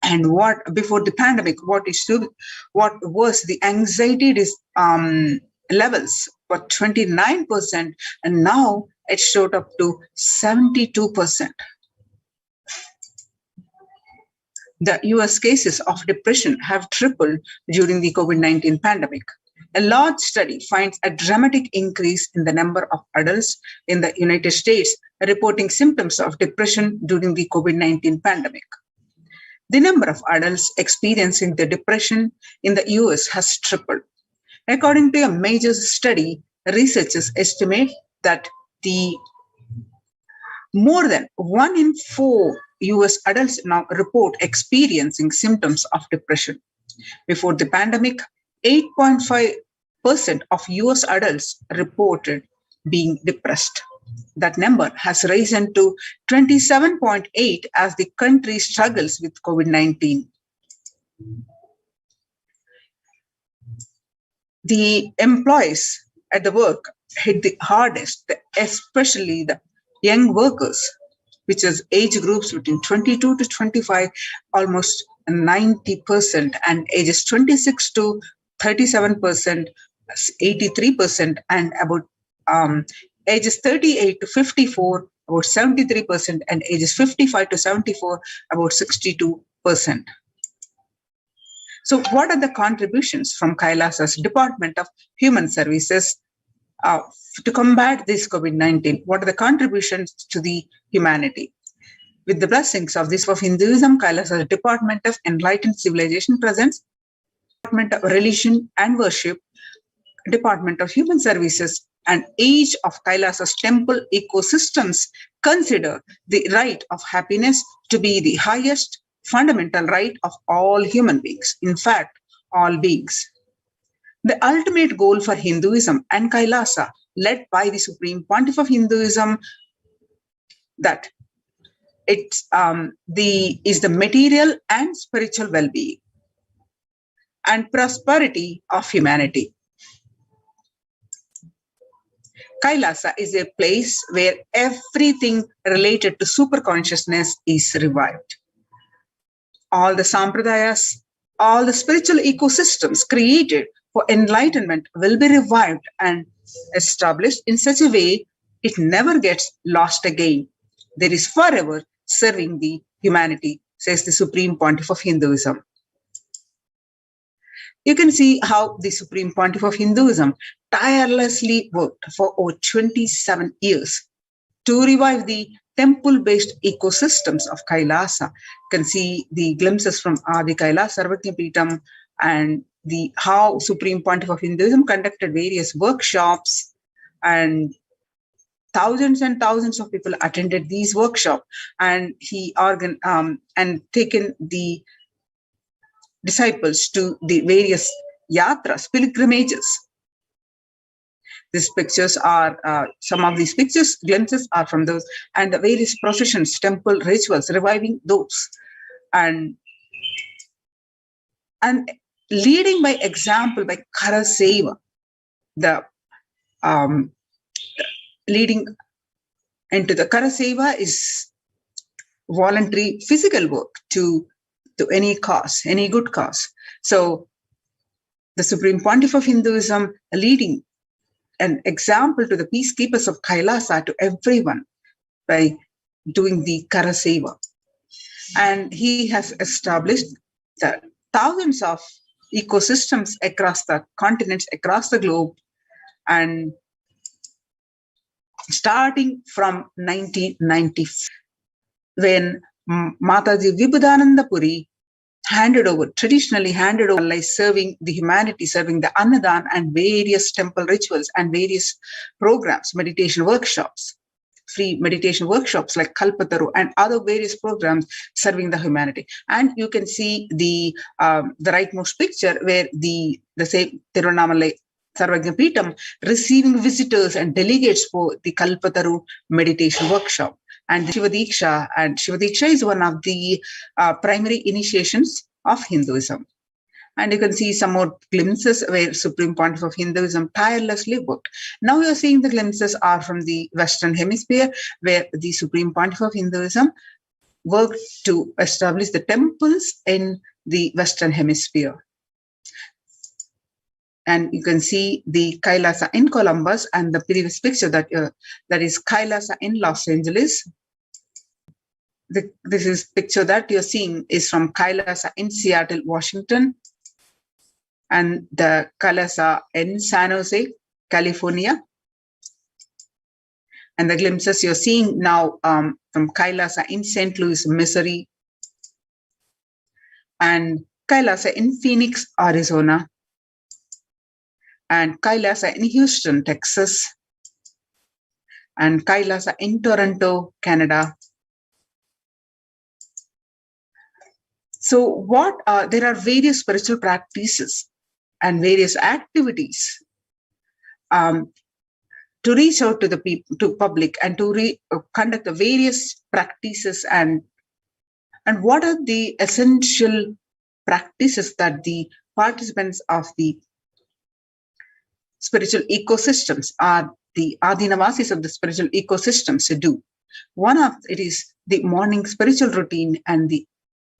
And what before the pandemic, what was the anxiety levels for 29%, and now it shot up to 72%. The US cases of depression have tripled during the COVID-19 pandemic. A large study finds a dramatic increase in the number of adults in the United States reporting symptoms of depression during the COVID-19 pandemic. The number of adults experiencing the depression in the US has tripled. According to a major study, researchers estimate that more than 1 in 4 US adults now report experiencing symptoms of depression. Before the pandemic, 8.5% of US adults reported being depressed. That number has risen to 27.8 as the country struggles with COVID-19. The employees at the work hit the hardest, especially the young workers, which is age groups between 22 to 25, almost 90%, and ages 26 to 37%, 83%, and about ages 38 to 54, about 73%, and ages 55 to 74, about 62%. So what are the contributions from Kailasa's Department of Human Services to combat this COVID-19? What are the contributions to the humanity? With the blessings of this of Hinduism, Kailasa's Department of Enlightened Civilization presents Department of Religion and Worship, Department of Human Services, and each of Kailasa's temple ecosystems consider the right of happiness to be the highest fundamental right of all human beings, in fact, all beings. The ultimate goal for Hinduism and Kailasa, led by the Supreme Pontiff of Hinduism, that is the material and spiritual well-being and prosperity of humanity. Kailasa is a place where everything related to superconsciousness is revived. All the sampradayas, all the spiritual ecosystems created for enlightenment will be revived and established in such a way it never gets lost again. There is forever serving the humanity, says the Supreme Pontiff of Hinduism. You can see how the Supreme Pontiff of Hinduism tirelessly worked for over 27 years to revive the temple-based ecosystems of Kailasa. You can see the glimpses from Adi Kailasa Sarvajnapeetham and how Supreme Pontiff of Hinduism conducted various workshops, and thousands and thousands of people attended these workshops, and he taken the disciples to the various yatras, pilgrimages. These pictures are, some of these pictures, glimpses are from those, and the various processions, temple rituals, reviving those, and leading by example by Kara Seva, the leading into the Kara Seva is voluntary physical work to any cause, any good cause. So the Supreme Pontiff of Hinduism leading an example to the peacekeepers of Kailasa, to everyone, by doing the Kara Seva. And he has established that thousands of ecosystems across the continents, across the globe, and starting from 1990, when Mataji Vibhudananda Puri traditionally handed over, like serving the humanity, serving the Annadan and various temple rituals and various programs, meditation workshops, free meditation workshops like Kalpataru and other various programs serving the humanity. And you can see the rightmost picture where the same Tiruvannamalai Sarvajnapeetham receiving visitors and delegates for the Kalpataru meditation workshop. And Shivadiksha is one of the primary initiations of Hinduism. And you can see some more glimpses where Supreme Pontiff of Hinduism tirelessly worked. Now you're seeing the glimpses are from the Western Hemisphere, where the Supreme Pontiff of Hinduism worked to establish the temples in the Western Hemisphere. And you can see the Kailasa in Columbus, and the previous picture that is Kailasa in Los Angeles. This is picture that you're seeing is from Kailasa in Seattle, Washington, and the Kailasa in San Jose, California. And the glimpses you're seeing now from Kailasa in St. Louis, Missouri, and Kailasa in Phoenix, Arizona, and Kailasa in Houston, Texas, and Kailasa in Toronto, Canada. So there are various spiritual practices and various activities to reach out to the people, to public, and to conduct the various practices, and what are the essential practices that the participants of the spiritual ecosystems are the Adinavasis of the spiritual ecosystems to do. One of it is the morning spiritual routine, and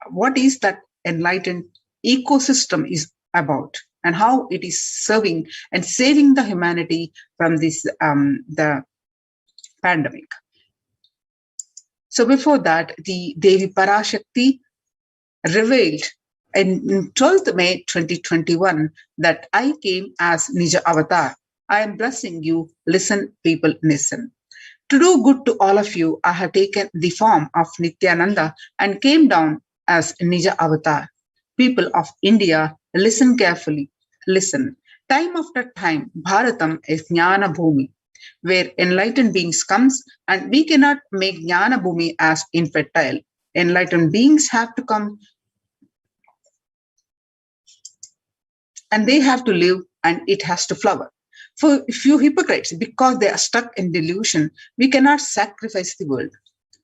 what is that enlightened ecosystem is about, and how it is serving and saving the humanity from this the pandemic. So before that, the Devi Parashakti revealed in 12th May 2021 that I came as Nija Avatar. I am blessing you. Listen, people, listen. To do good to all of you, I have taken the form of Nithyananda and came down as Nija Avatar. People of India, listen carefully. Listen. Time after time, Bharatam is Jnana Bhumi, where enlightened beings comes, and we cannot make Jnana Bhumi as infertile. Enlightened beings have to come, and they have to live, and it has to flower. For few hypocrites, because they are stuck in delusion, we cannot sacrifice the world.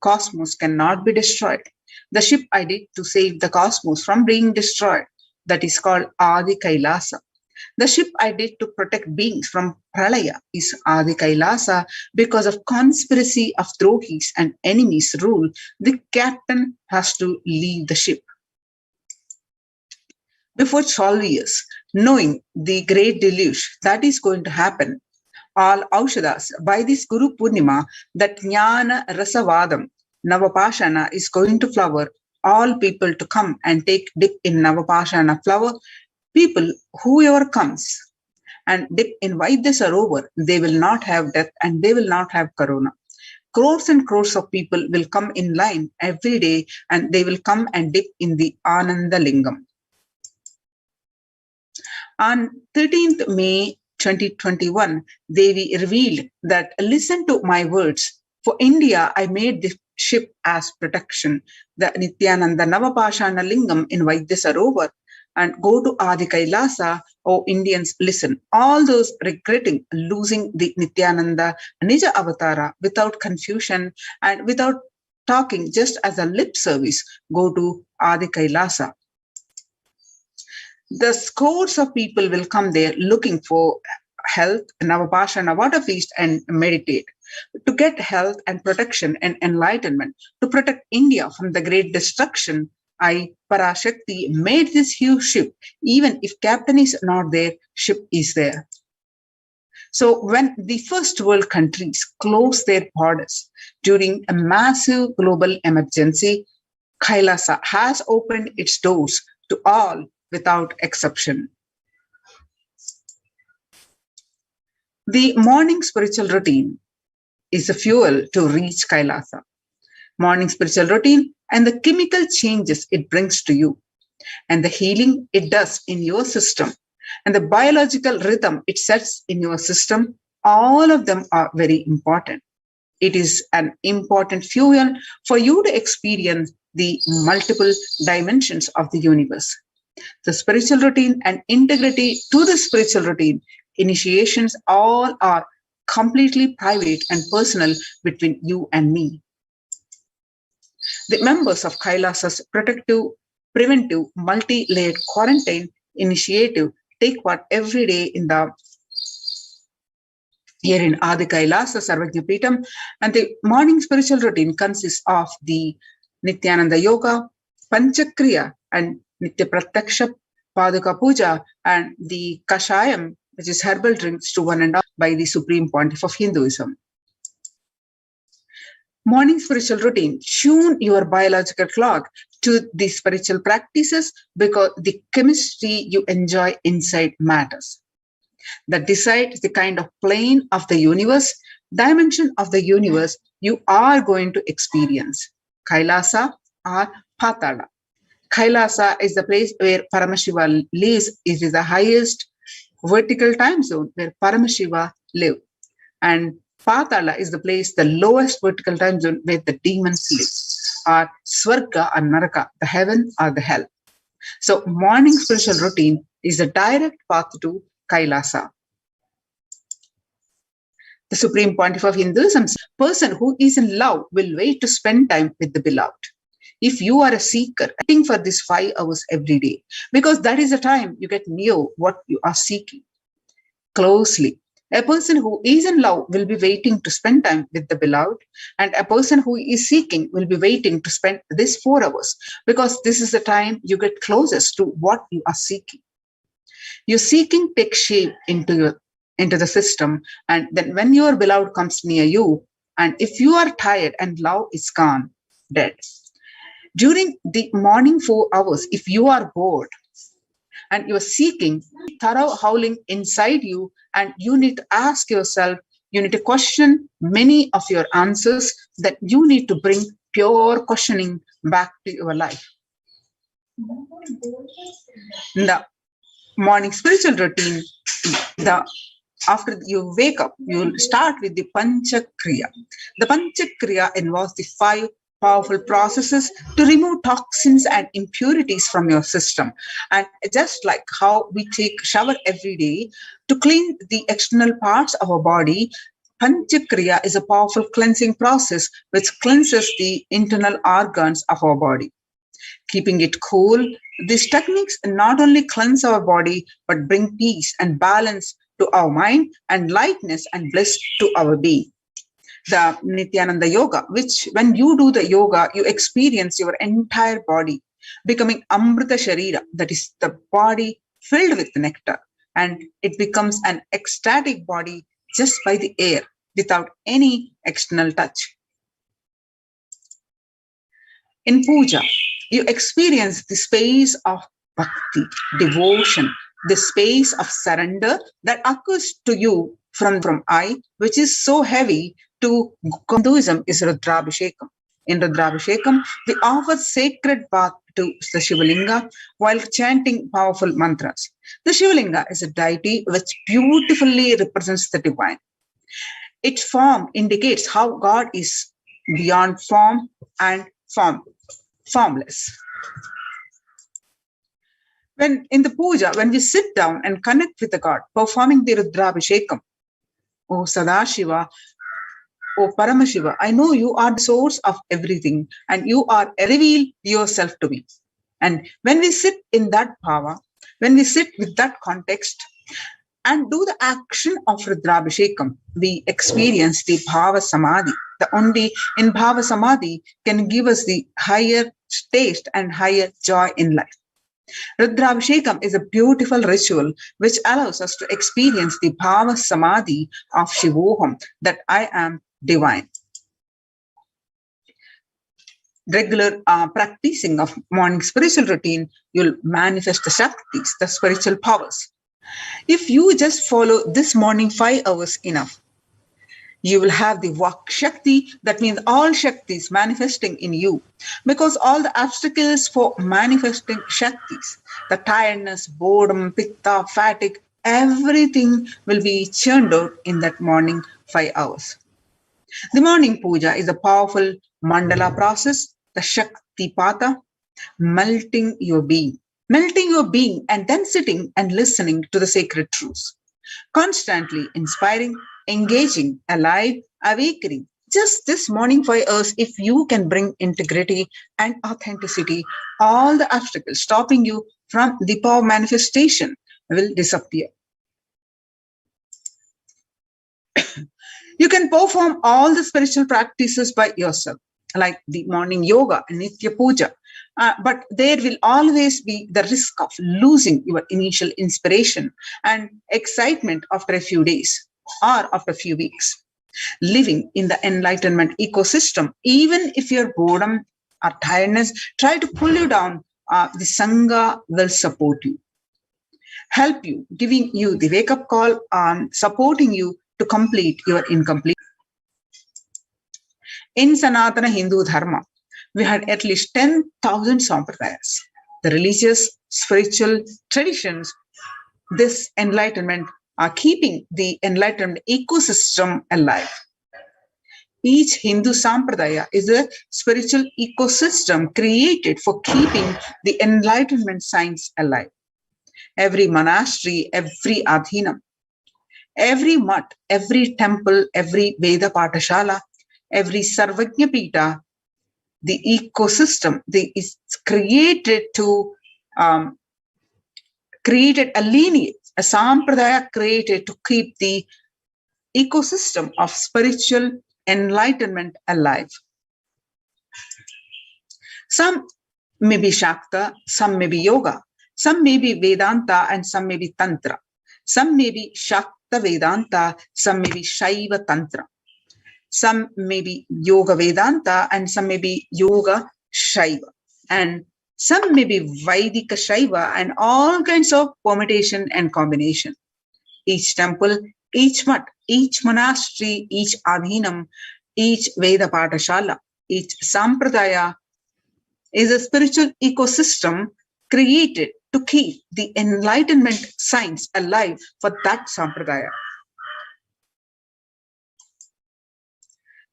Cosmos cannot be destroyed. The ship I did to save the cosmos from being destroyed, that is called Adi Kailasa. The ship I did to protect beings from Pralaya is Adi Kailasa. Because of conspiracy of Drohis and enemies rule, the captain has to leave the ship. Before 12 years, knowing the great deluge that is going to happen, all Aushadas, by this Guru Purnima, that Jnana Rasavadam, Navapashana is going to flower, all people to come and take dip in Navapashana flower. People, whoever comes and dip in Vaidya Sarovar, they will not have death and they will not have corona. Crores and crores of people will come in line every day, and they will come and dip in the Ananda Lingam. On 13th May 2021, Devi revealed that, listen to my words. For India, I made this ship as protection, the Nithyananda Navapashana Lingam in Vaidya Sarovar, and go to Adi Kailasa. Oh, Indians, listen. All those regretting losing the Nithyananda Nija Avatara without confusion and without talking, just as a lip service, go to Adi Kailasa. The scores of people will come there looking for health, Navapashana water feast, and meditate. To get health and protection and enlightenment, to protect India from the great destruction, I, Parashakti, made this huge ship. Even if captain is not there, ship is there. So when the first world countries closed their borders during a massive global emergency, Kailasa has opened its doors to all without exception. The morning spiritual routine is the fuel to reach Kailasa. Morning spiritual routine and the chemical changes it brings to you, and the healing it does in your system, and the biological rhythm it sets in your system, all of them are very important. It is an important fuel for you to experience the multiple dimensions of the universe. The spiritual routine and integrity to the spiritual routine, initiations, all are completely private and personal between you and me. The members of Kailasa's protective, preventive, multi-layered quarantine initiative take part every day here in Adi Kailasa Sarvajna Peetam, and the morning spiritual routine consists of the Nithyananda Yoga, Panchakriya, and Nitya Pratyaksha, Paduka Puja, and the Kashayam, which is herbal drinks to one and all by the Supreme Pontiff of Hinduism. Morning spiritual routine. Tune your biological clock to the spiritual practices because the chemistry you enjoy inside matters. That decides the kind of plane of the universe, dimension of the universe you are going to experience. Kailasa or Patala. Kailasa is the place where Paramashiva lives. It is the highest vertical time zone where Paramashiva lives. And Patala is the place, the lowest vertical time zone where the demons live, or Swarga or Naraka, the heaven or the hell. So morning spiritual routine is the direct path to Kailasa. The Supreme Pontiff of Hinduism, person who is in love will wait to spend time with the beloved. If you are a seeker, waiting for this 5 hours every day, because that is the time you get near what you are seeking closely. A person who is in love will be waiting to spend time with the beloved, and a person who is seeking will be waiting to spend this 4 hours, because this is the time you get closest to what you are seeking. Your seeking takes shape into the system, and then when your beloved comes near you, and if you are tired and love is gone, dead. During the morning 4 hours, if you are bored and you are seeking, thorough howling inside you, and you need to ask yourself, you need to question many of your answers, that you need to bring pure questioning back to your life. The morning spiritual routine, after you wake up, you'll start with the Panchakriya. The Panchakriya involves the 5 powerful processes to remove toxins and impurities from your system. And just like how we take shower every day to clean the external parts of our body, Panchakriya is a powerful cleansing process which cleanses the internal organs of our body. Keeping it cool, these techniques not only cleanse our body but bring peace and balance to our mind and lightness and bliss to our being. The Nithyananda Yoga, which when you do the yoga, you experience your entire body becoming Amrita Sharira, that is the body filled with nectar, and it becomes an ecstatic body just by the air without any external touch. In puja, you experience the space of bhakti, devotion, the space of surrender that occurs to you from I, which is so heavy, to Hinduism is Rudrabhishekam. In Rudrabhishekam, we offer sacred bath to the Shivalinga while chanting powerful mantras. The Shivalinga is a deity which beautifully represents the divine. Its form indicates how God is beyond form and formless. When in the puja, when we sit down and connect with the God, performing the Rudrabhishekam, O Sadashiva, O Paramashiva, I know you are the source of everything and you are reveal yourself to me. And when we sit in that power, when we sit with that context and do the action of Rudrabhishekam, we experience the Bhava Samadhi. The only in Bhava Samadhi can give us the higher taste and higher joy in life. Rudrabhishekam is a beautiful ritual which allows us to experience the Bhava Samadhi of Shivoham, that I am divine. Regular practicing of morning spiritual routine, you'll manifest the Shaktis, the spiritual powers. If you just follow this morning 5 hours enough, you will have the Vak Shakti, that means all Shaktis manifesting in you, because all the obstacles for manifesting Shaktis, the tiredness, boredom, pitta, fatigue, everything will be churned out in that morning 5 hours. The morning puja is a powerful mandala process, the Shakti Pata, melting your being and then sitting and listening to the sacred truths. Constantly inspiring, engaging, alive, awakening. Just this morning 5 hours, if you can bring integrity and authenticity, all the obstacles stopping you from the power manifestation will disappear. You can perform all the spiritual practices by yourself. like the morning yoga and Nitya Puja. But there will always be the risk of losing your initial inspiration and excitement after a few days or after a few weeks. Living in the enlightenment ecosystem, even if your boredom or tiredness try to pull you down, the Sangha will support you, help you, giving you the wake-up call, supporting you to complete your incomplete. In Sanatana Hindu Dharma, we had at least 10,000 sampradayas. The religious, spiritual traditions, this enlightenment are keeping the enlightenment ecosystem alive. Each Hindu sampradaya is a spiritual ecosystem created for keeping the enlightenment science alive. Every monastery, every adhinam, every mutt, every temple, every Veda Patashala, every Sarvajna Pita, the ecosystem is created to created a lineage, a sampradaya created to keep the ecosystem of spiritual enlightenment alive. Some may be Shakta, some may be Yoga, some may be Vedanta, and some may be Tantra. Some may be Shakta Vedanta, some may be Shaiva Tantra. Some may be Yoga Vedanta, and some may be Yoga Shaiva. And some may be Vaidika Shaiva, and all kinds of permutation and combination. Each temple, each mutt, each monastery, each adhinam, each Veda Patashala, each sampradaya is a spiritual ecosystem created to keep the enlightenment science alive for that sampradaya.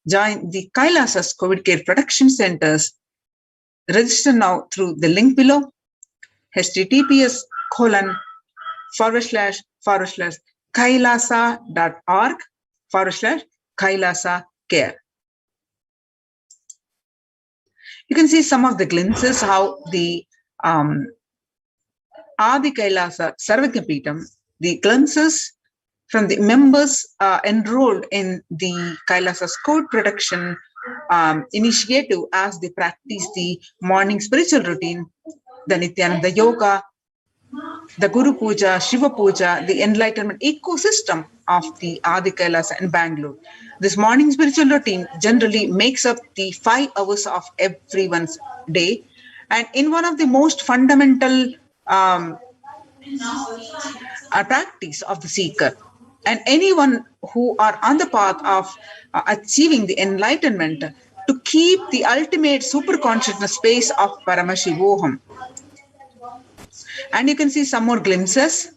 Join the Kailasa's COVID Care Production Centers. Register now through the link below, https://kailasa.org/Kailasa Care. You can see some of the glimpses how the Adi Kailasa Sarvajna Peetham, the glimpses from the members enrolled in the Kailasa's code production initiative as they practice the morning spiritual routine, the Nithyananda Yoga, the Guru Puja, Shiva Puja, the enlightenment ecosystem of the Adi Kailasa in Bangalore. This morning spiritual routine generally makes up the 5 hours of everyone's day. And in one of the most fundamental practice of the seeker, and anyone who are on the path of achieving the enlightenment, to keep the ultimate super consciousness space of Paramashivoham. And you can see some more glimpses.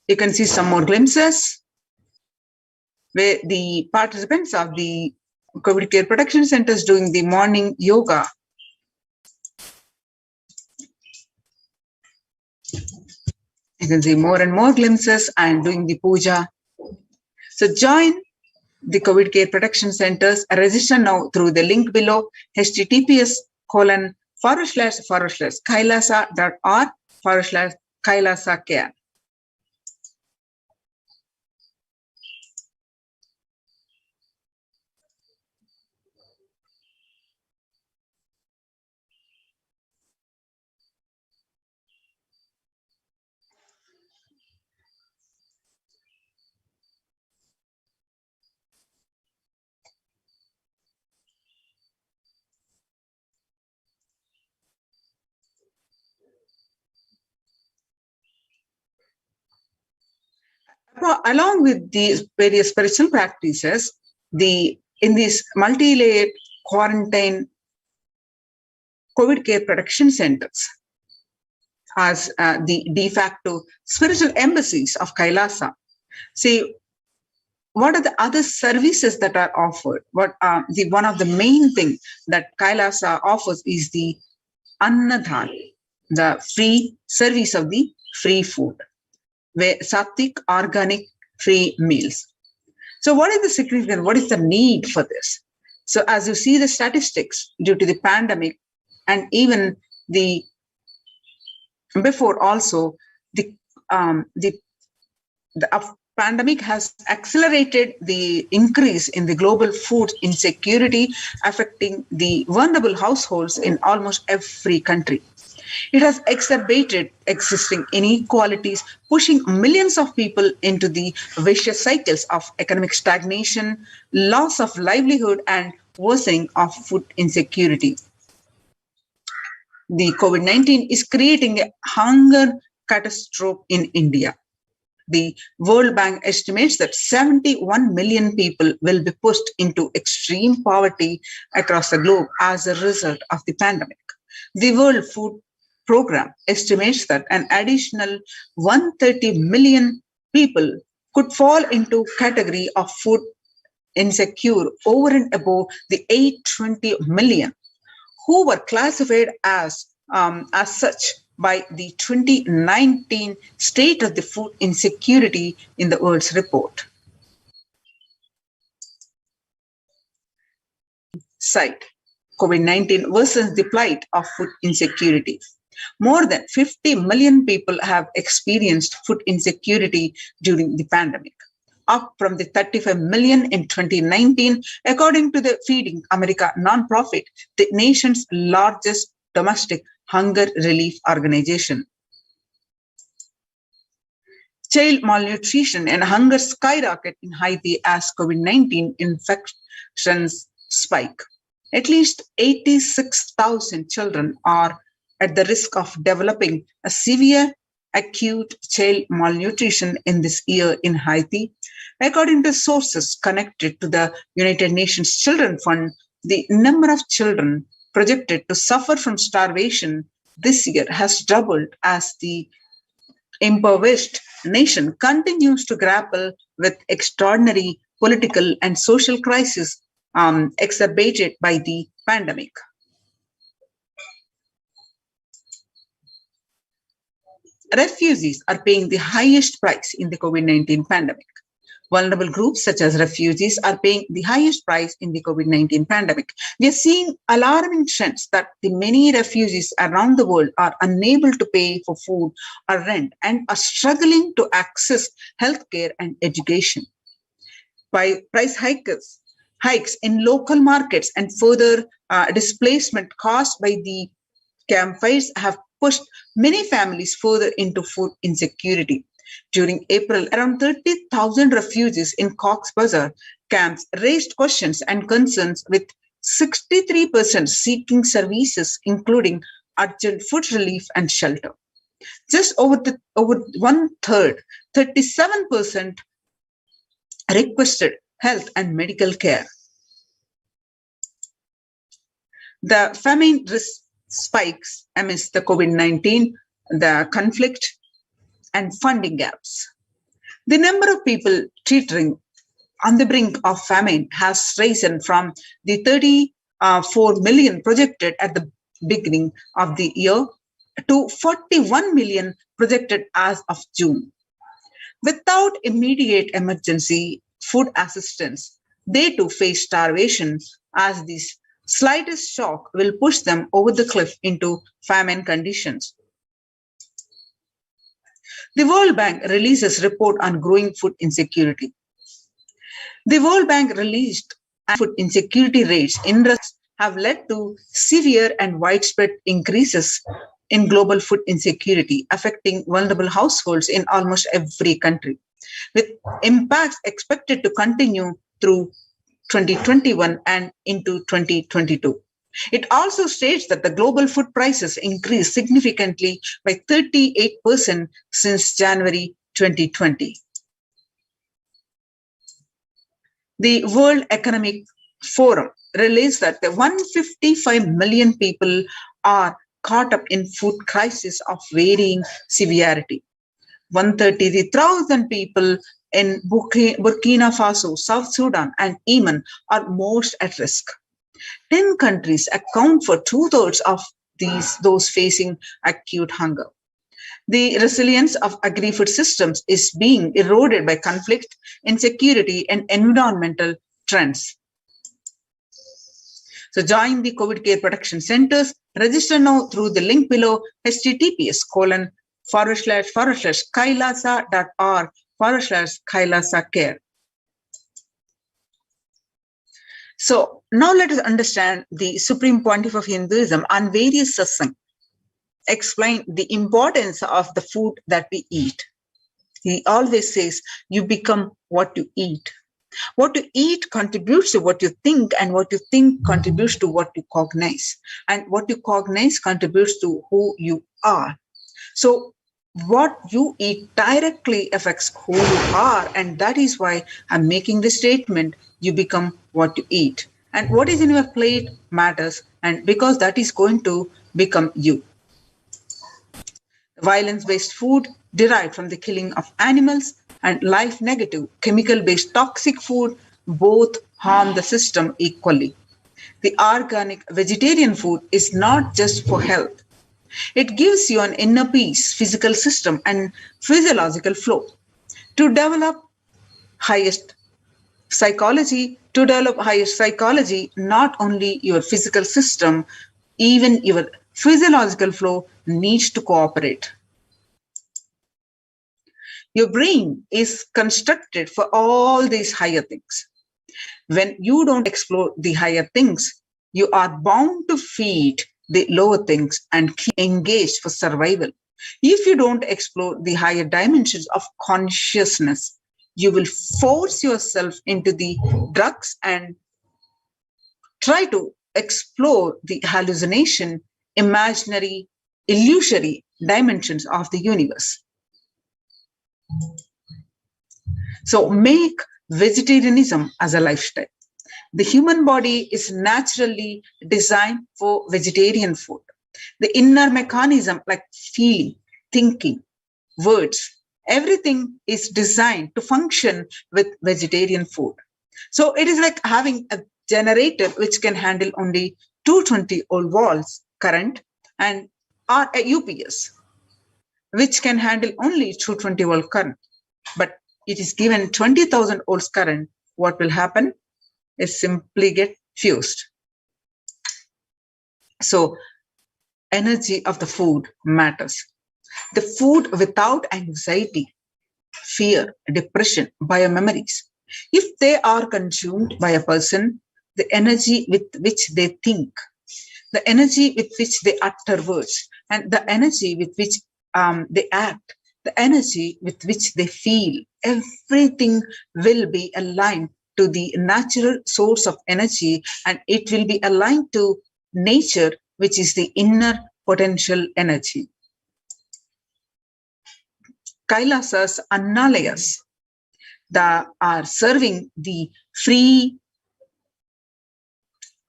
You can see some more glimpses where the participants of the COVID Care Production Centers doing the morning yoga. You can see more and more glimpses and doing the puja. So join the COVID Care Production Centers. Register now through the link below, https://kailasa.org/Kailasa Care. Along with these various spiritual practices, in these multi-layered quarantine COVID Care Production Centers as the de facto spiritual embassies of Kailasa. See, what are the other services that are offered? One of the main thing that Kailasa offers is the Annadhan, the free service of the free food, where sattvic, organic, free meals. So what is the significance? What is the need for this? So as you see the statistics due to the pandemic and even the before also the pandemic has accelerated the increase in the global food insecurity affecting the vulnerable households in almost every country. It has exacerbated existing inequalities, pushing millions of people into the vicious cycles of economic stagnation, loss of livelihood, and worsening of food insecurity. The COVID-19 is creating a hunger catastrophe in India. The World Bank estimates that 71 million people will be pushed into extreme poverty across the globe as a result of the pandemic. The World Food Program estimates that an additional 130 million people could fall into category of food insecure over and above the 820 million who were classified as such by the 2019 State of the Food Insecurity in the World's report. Site COVID-19 worsens the plight of food insecurity. More than 50 million people have experienced food insecurity during the pandemic, up from the 35 million in 2019, according to the Feeding America nonprofit, the nation's largest domestic hunger relief organization. Child malnutrition and hunger skyrocket in Haiti as COVID-19 infections spike. At least 86,000 children are at the risk of developing a severe acute child malnutrition in this year in Haiti. According to sources connected to the United Nations Children Fund, the number of children projected to suffer from starvation this year has doubled as the impoverished nation continues to grapple with extraordinary political and social crisis exacerbated by the pandemic. Refugees are paying the highest price in the COVID-19 pandemic. Vulnerable groups such as refugees are paying the highest price in the COVID-19 pandemic. We are seeing alarming trends that the many refugees around the world are unable to pay for food or rent and are struggling to access healthcare and education. By price hikes in local markets and further displacement caused by the campfires have pushed many families further into food insecurity. During April, around 30,000 refugees in Cox's Bazar camps raised questions and concerns, with 63% seeking services, including urgent food relief and shelter. Just over one third, 37% requested health and medical care. The famine risk spikes amidst the COVID-19, the conflict, and funding gaps. The number of people teetering on the brink of famine has risen from the 34 million projected at the beginning of the year to 41 million projected as of June. Without immediate emergency food assistance, they too face starvation, as this slightest shock will push them over the cliff into famine conditions. The World Bank releases report on growing food insecurity. The World Bank released food insecurity rates in Russia have led to severe and widespread increases in global food insecurity, affecting vulnerable households in almost every country, with impacts expected to continue through 2021 and into 2022. It also states that the global food prices increased significantly by 38% since January 2020. The World Economic Forum released that the 155 million people are caught up in food crisis of varying severity. 133,000 people in Burkina Faso, South Sudan, and Yemen are most at risk. 10 countries account for 2/3 of those facing acute hunger. The resilience of agri-food systems is being eroded by conflict, insecurity, and environmental trends. So join the COVID care protection centers. Register now through the link below, https://kailasa.org/kailasa care. So now let us understand the Supreme Pontiff of Hinduism on various satsang. Explain the importance of the food that we eat. He always says, you become what you eat. What you eat contributes to what you think, and what you think contributes to what you cognize. And what you cognize contributes to who you are. So what you eat directly affects who you are, and that is why I'm making this statement, you become what you eat. And what is in your plate matters, and because that is going to become you. Violence-based food derived from the killing of animals and life-negative, chemical-based toxic food both harm the system equally. The organic vegetarian food is not just for health. It gives you an inner peace, physical system, and physiological flow. To develop highest psychology, not only your physical system, even your physiological flow needs to cooperate. Your brain is constructed for all these higher things. When you don't explore the higher things, you are bound to feed the lower things and keep engaged for survival. If you don't explore the higher dimensions of consciousness, you will force yourself into the drugs and try to explore the hallucination, imaginary, illusory dimensions of the universe. So make vegetarianism as a lifestyle. The human body is naturally designed for vegetarian food. The inner mechanism like feeling, thinking, words, everything is designed to function with vegetarian food. So it is like having a generator which can handle only 220-volt volts current, and or a UPS which can handle only 220-volt current. But it is given 20,000 volts current, what will happen is simply get fused. So energy of the food matters. The food without anxiety, fear, depression, biomemories, if they are consumed by a person, the energy with which they think, the energy with which they utter words, and the energy with which they act, the energy with which they feel, everything will be aligned to the natural source of energy, and it will be aligned to nature, which is the inner potential energy. Kailasas, Annalayas, that are serving the free,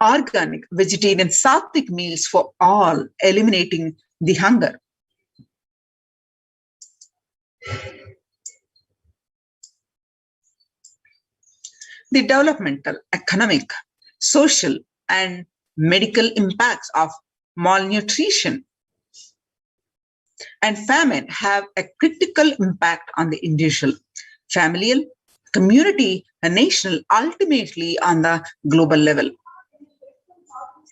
organic, vegetarian, sattvic meals for all, eliminating the hunger. The developmental, economic, social, and medical impacts of malnutrition and famine have a critical impact on the individual, familial, community, and national, ultimately on the global level.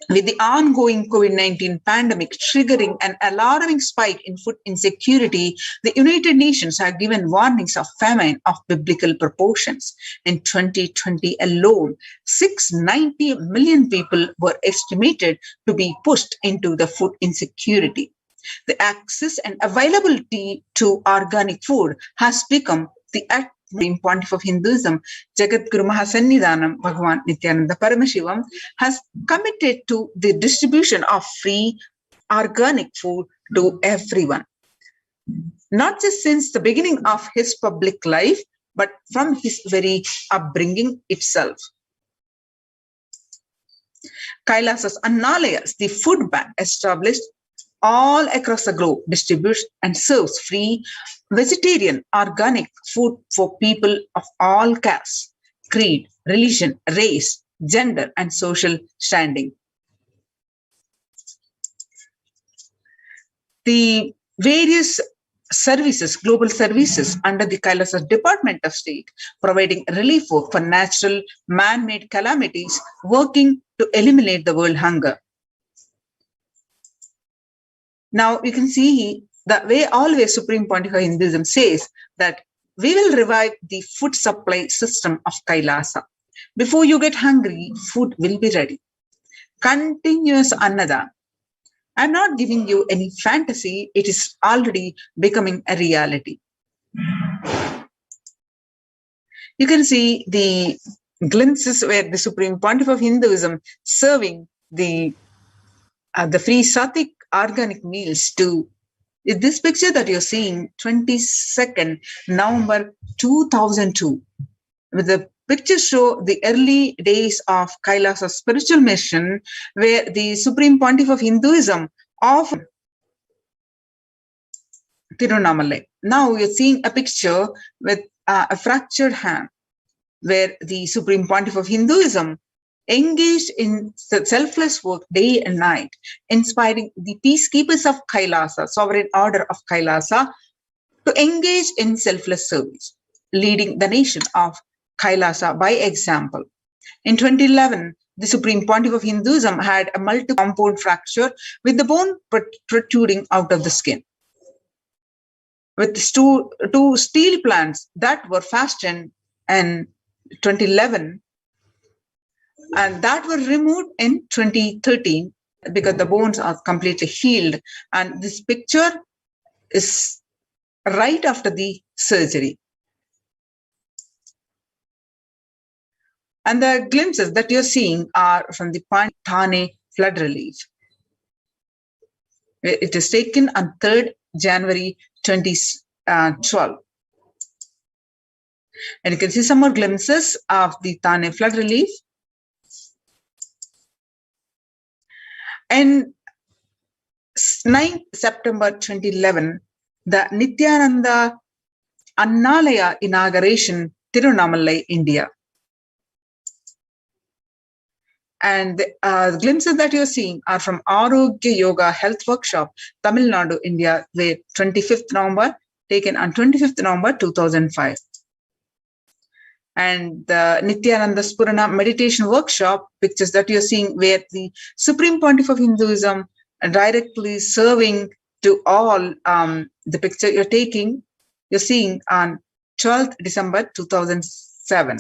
With the ongoing COVID-19 pandemic triggering an alarming spike in food insecurity, the United Nations have given warnings of famine of biblical proportions. In 2020 alone, 690 million people were estimated to be pushed into the food insecurity. The access and availability to organic food has become the Supreme Pontiff of Hinduism, Jagat Guru Mahasannidhanam Bhagavan Nithyananda Paramashivam, has committed to the distribution of free organic food to everyone. Not just since the beginning of his public life, but from his very upbringing itself. Kailasas Annalayas, the food bank established all across the globe, distributes and serves free vegetarian organic food for people of all castes, creed, religion, race, gender, and social standing. The various services, global services under the Kailasa Department of State, providing relief work for natural man-made calamities, working to eliminate the world hunger. Now you can see the way always Supreme Pontiff of Hinduism says that we will revive the food supply system of Kailasa. Before you get hungry, food will be ready. Continuous Annadan. I'm not giving you any fantasy. It is already becoming a reality. You can see the glimpses where the Supreme Pontiff of Hinduism serving the free Sattvic organic meals to this picture that you're seeing, 22nd November 2002. With the pictures show the early days of Kailasa spiritual mission, where the Supreme Pontiff of Hinduism offered Tirunamalai. Now you're seeing a picture with a fractured hand, where the Supreme Pontiff of Hinduism engaged in selfless work day and night, inspiring the peacekeepers of Kailasa, sovereign order of Kailasa, to engage in selfless service, leading the nation of Kailasa by example. In 2011, the Supreme Pontiff of Hinduism had a multi-compound fracture with the bone protruding out of the skin. With two steel plants that were fastened in 2011 and that were removed in 2013 because the bones are completely healed. And this picture is right after the surgery. And the glimpses that you're seeing are from the Thane flood relief. It is taken on 3rd January 2012. And you can see some more glimpses of the Thane flood relief. And 9th September 2011, the Nithyananda Annalaya inauguration, Tirunamalai, India. And the glimpses that you're seeing are from Arogya Yoga Health Workshop, Tamil Nadu, India, where 25th November, taken on 25th November 2005. And the Nithyananda Spurana Meditation Workshop, pictures that you're seeing where the Supreme Pontiff of Hinduism directly serving to all, the picture you're seeing on 12th December 2007.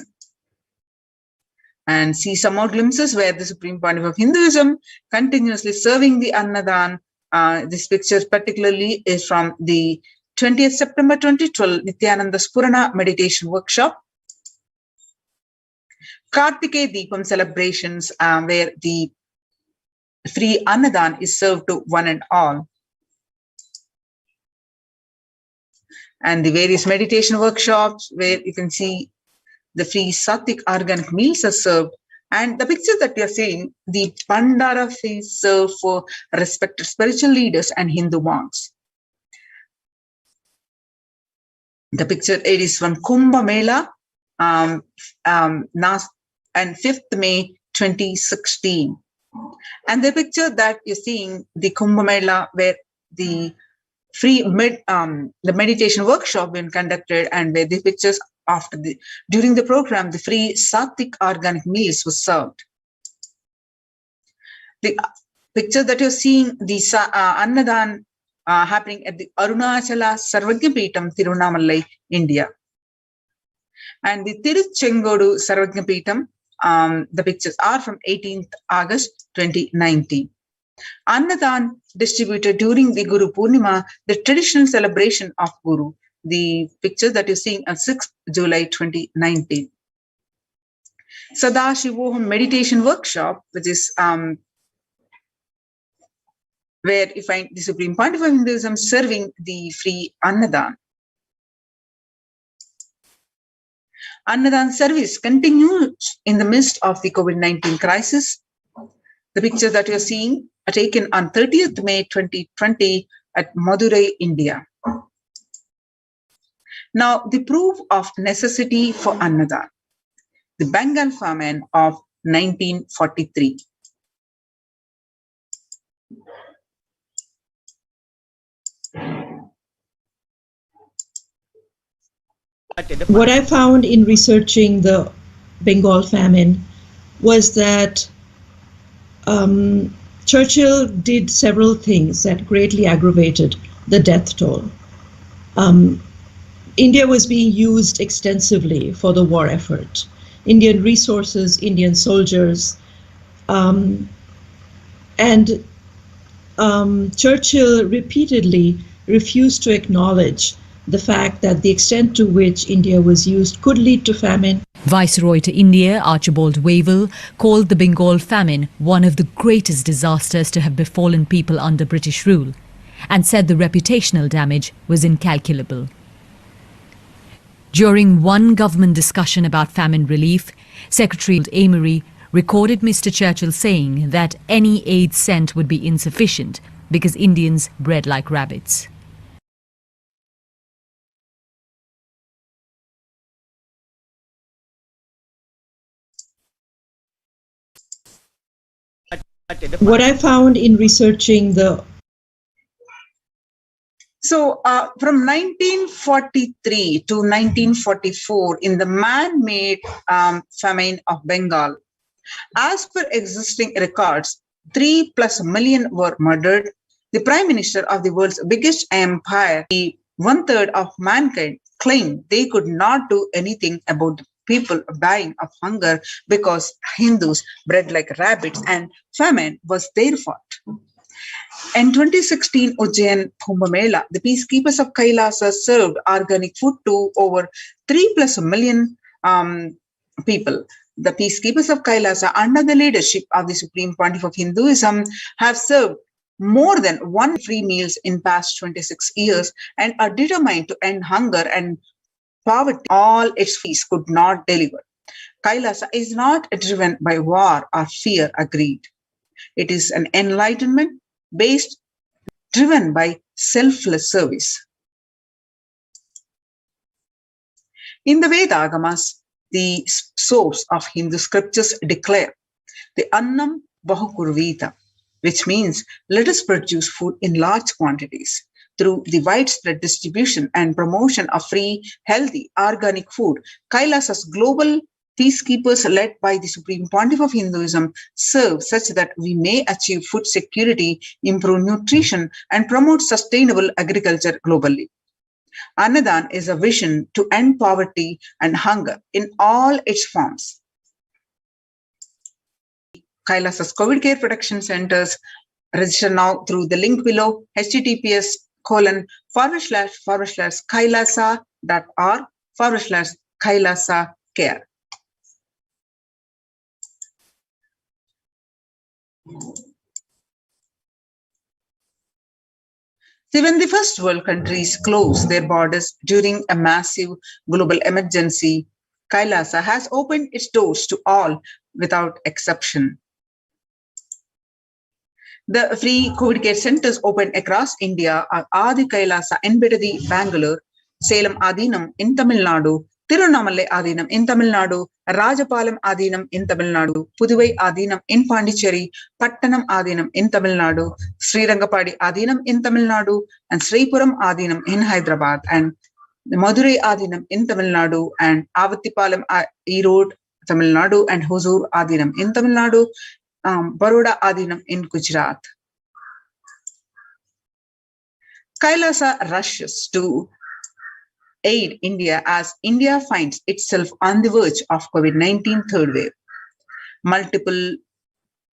And see some more glimpses where the Supreme Pontiff of Hinduism continuously serving the Annadan. This picture particularly is from the 20th September 2012 Nithyananda Spurana Meditation Workshop. Kartike Deepam celebrations, where the free Annadan is served to one and all. And the various meditation workshops where you can see the free Sattvic organic meals are served. And the pictures that you're seeing, the Pandara feast served for respected spiritual leaders and Hindu monks. The picture it is from Kumbh Mela, and 5th May 2016. And the picture that you're seeing, the Kumbh Mela, where the free the meditation workshop been conducted, and where the pictures during the program, the free Sattvic organic meals was served. The picture that you're seeing, the Annadan happening at the Arunachala Sarvagyapeetham, Tirunamalai, India. And the Tiruchengodu Sarvagyapeetham, the pictures are from 18th August 2019. Annadan distributed during the Guru Purnima, the traditional celebration of Guru. The picture that you're seeing on 6th July 2019. Parashakti meditation workshop, which is where you find the Supreme Pontiff of Hinduism serving the free Annadan. Annadan service continues in the midst of the COVID-19 crisis. The pictures that you're seeing are taken on 30th May 2020 at Madurai, India. Now, the proof of necessity for Annadan, the Bengal famine of 1943. What I found in researching the Bengal famine was that Churchill did several things that greatly aggravated the death toll. India was being used extensively for the war effort. Indian resources, Indian soldiers, and Churchill repeatedly refused to acknowledge the fact that the extent to which India was used could lead to famine. Viceroy to India, Archibald Wavell, called the Bengal famine one of the greatest disasters to have befallen people under British rule, and said the reputational damage was incalculable. During one government discussion about famine relief, Secretary Amory recorded Mr. Churchill saying that any aid sent would be insufficient because Indians bred like rabbits. What I found in researching the from 1943 to 1944, in the man-made famine of Bengal, as per existing records, 3+ million were murdered. The Prime Minister of the world's biggest empire, the 1/3 of mankind, claimed they could not do anything about the people dying of hunger because Hindus bred like rabbits and famine was their fault. In 2016 Ujjain Kumbh Mela, the peacekeepers of Kailasa served organic food to over 3+ million people. The peacekeepers of Kailasa, under the leadership of the Supreme Pontiff of Hinduism, have served more than 1 free meals in past 26 years and are determined to end hunger and poverty. All its fees could not deliver. Kailasa is not driven by war or fear or greed. It is an enlightenment based, driven by selfless service. In the Veda Agamas, the source of Hindu scriptures declare the Annam Bahukurvita, which means let us produce food in large quantities. Through the widespread distribution and promotion of free, healthy, organic food, Kailasa's global peacekeepers led by the Supreme Pontiff of Hinduism serve such that we may achieve food security, improve nutrition, and promote sustainable agriculture globally. Annadan is a vision to end poverty and hunger in all its forms. Kailasa's COVID care protection centers register now through the link below, https://kailasa.org/kailasa care. So when the first world countries closed their borders during a massive global emergency, Kailasa has opened its doors to all without exception. The free COVID care centers opened across India are Adi Kailasa in Bidadi, Bangalore, Salem Adinam in Tamil Nadu, Tirunamale Adinam in Tamil Nadu, Rajapalam Adinam in Tamil Nadu, Puduvai Adinam in Pondicherry, Pattanam Adinam in Tamil Nadu, Srirangapadi Adinam in Tamil Nadu, and Sripuram Adinam in Hyderabad, and Madurai Adinam in Tamil Nadu, and Avattipalam Erode, Tamil Nadu, and Hosur Adinam in Tamil Nadu, Baroda Adinam in Gujarat. Kailasa rushes to aid India as India finds itself on the verge of COVID-19 third wave. Multiple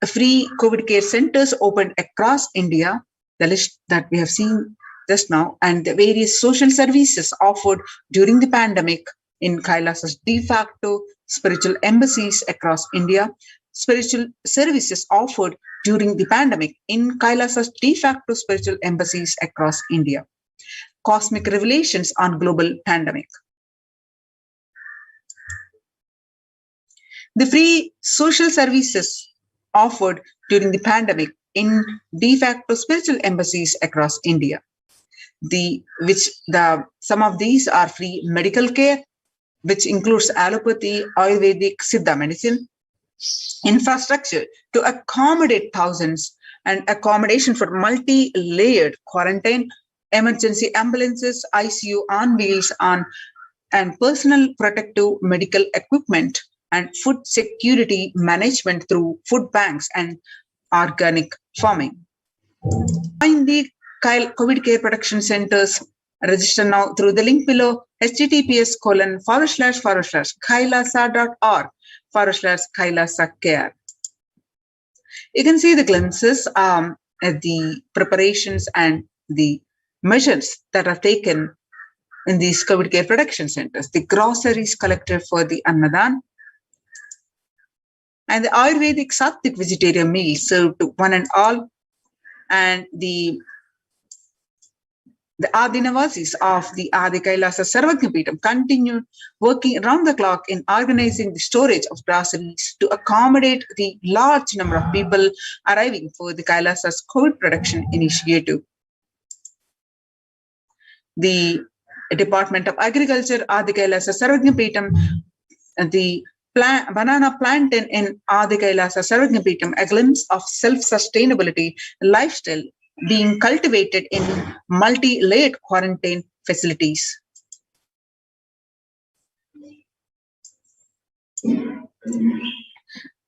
free COVID care centers opened across India, the list that we have seen just now, and the various social services offered during the pandemic in Kailasa's de facto spiritual embassies across India, spiritual services offered during the pandemic in Kailasa's de facto spiritual embassies across India. Cosmic revelations on global pandemic. The free social services offered during the pandemic in de facto spiritual embassies across India. Some of these are free medical care, which includes allopathy, Ayurvedic, Siddha medicine, infrastructure to accommodate thousands, and accommodation for multi-layered quarantine, emergency ambulances, ICU on wheels on and personal protective medical equipment and food security management through food banks and organic farming. Join the COVID care protection centers. Register now through the link below, https://kailasa.org/kailasa care. You can see the glimpses at the preparations and the measures that are taken in these COVID care protection centers. The groceries collected for the Annadan and the Ayurvedic Sattvic vegetarian meal served to one and all, and the Adinavasis of the Adi Kailasa Sarvagnapeetham continued working around the clock in organizing the storage of groceries to accommodate the large number of people arriving for the Kailasa's COVID protection initiative. The Department of Agriculture, Adi Kailasa Sarvagnapeetham, the banana plantain in Adi Kailasa Sarvagnapeetham, a glimpse of self-sustainability lifestyle being cultivated in multi-layered quarantine facilities.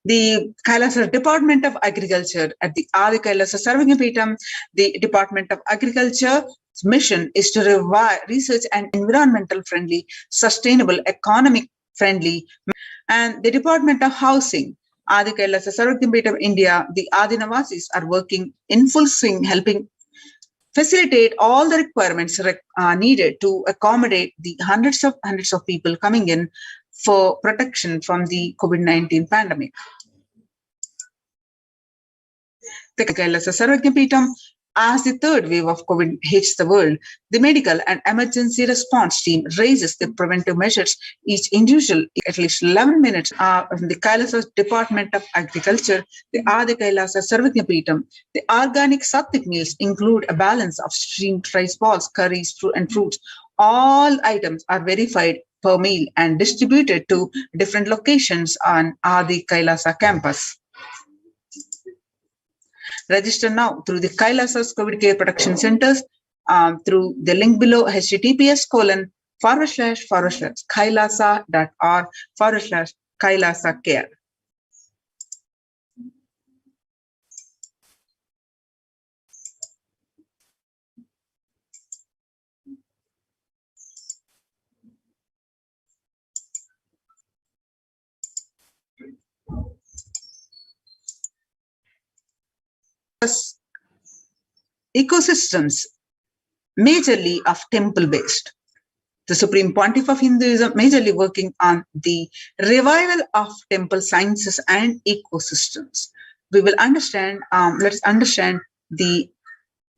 The Kailasa Department of Agriculture at the Adi Kailasa Sarvagnapeetham, the Department of Agriculture's mission is to revive research and environmental friendly, sustainable, economic friendly, and the Department of Housing, Adi Kailasa Sarvagnapeetham, India, the Adinavasis are working in full swing, helping facilitate all the requirements needed to accommodate the hundreds of people coming in for protection from the COVID-19 pandemic. The Kailasa Sarvagnapeetham, as the third wave of COVID hits the world, the medical and emergency response team raises the preventive measures. Each individual at least 11 minutes from the Kailasa Department of Agriculture, the Adi Kailasa Sarvagnapeetham. The organic sattvic meals include a balance of steamed rice balls, curries, and fruits. All items are verified per meal and distributed to different locations on Adi Kailasa campus. Register now through the Kailasa's COVID care protection centers through the link below, https://kailasa.org/kailasa care. Ecosystems majorly of temple-based. The Supreme Pontiff of Hinduism majorly working on the revival of temple sciences and ecosystems. We will understand, let's understand the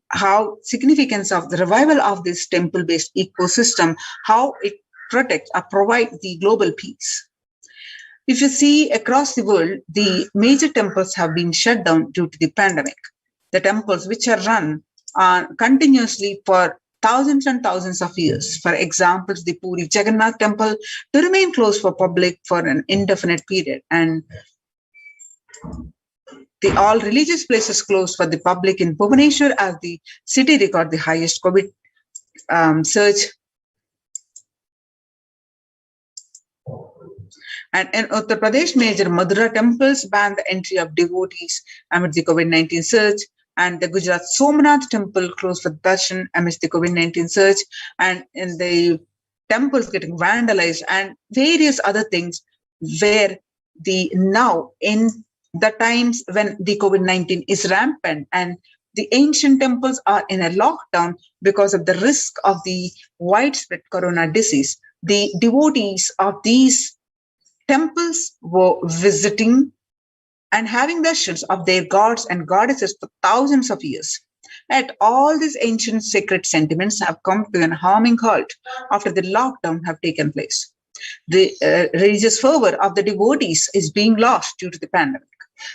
how significance of the revival of this temple-based ecosystem, how it protects or provides the global peace. If you see across the world, the major temples have been shut down due to the pandemic. The temples which are run continuously for thousands and thousands of years. For example, the Puri Jagannath temple to remain closed for public for an indefinite period, and the all religious places closed for the public in Bhubaneswar as the city record the highest COVID surge. And in Uttar Pradesh, major Madhura temples banned the entry of devotees amid the COVID-19 surge, and the Gujarat Somnath temple closed for darshan amidst the COVID-19 surge, and in the temples getting vandalized and various other things, where the now in the times when the COVID-19 is rampant and the ancient temples are in a lockdown because of the risk of the widespread corona disease, the devotees of these temples were visiting and having darshans of their gods and goddesses for thousands of years. Yet all these ancient sacred sentiments have come to an harming halt after the lockdown have taken place. The religious fervor of the devotees is being lost due to the pandemic.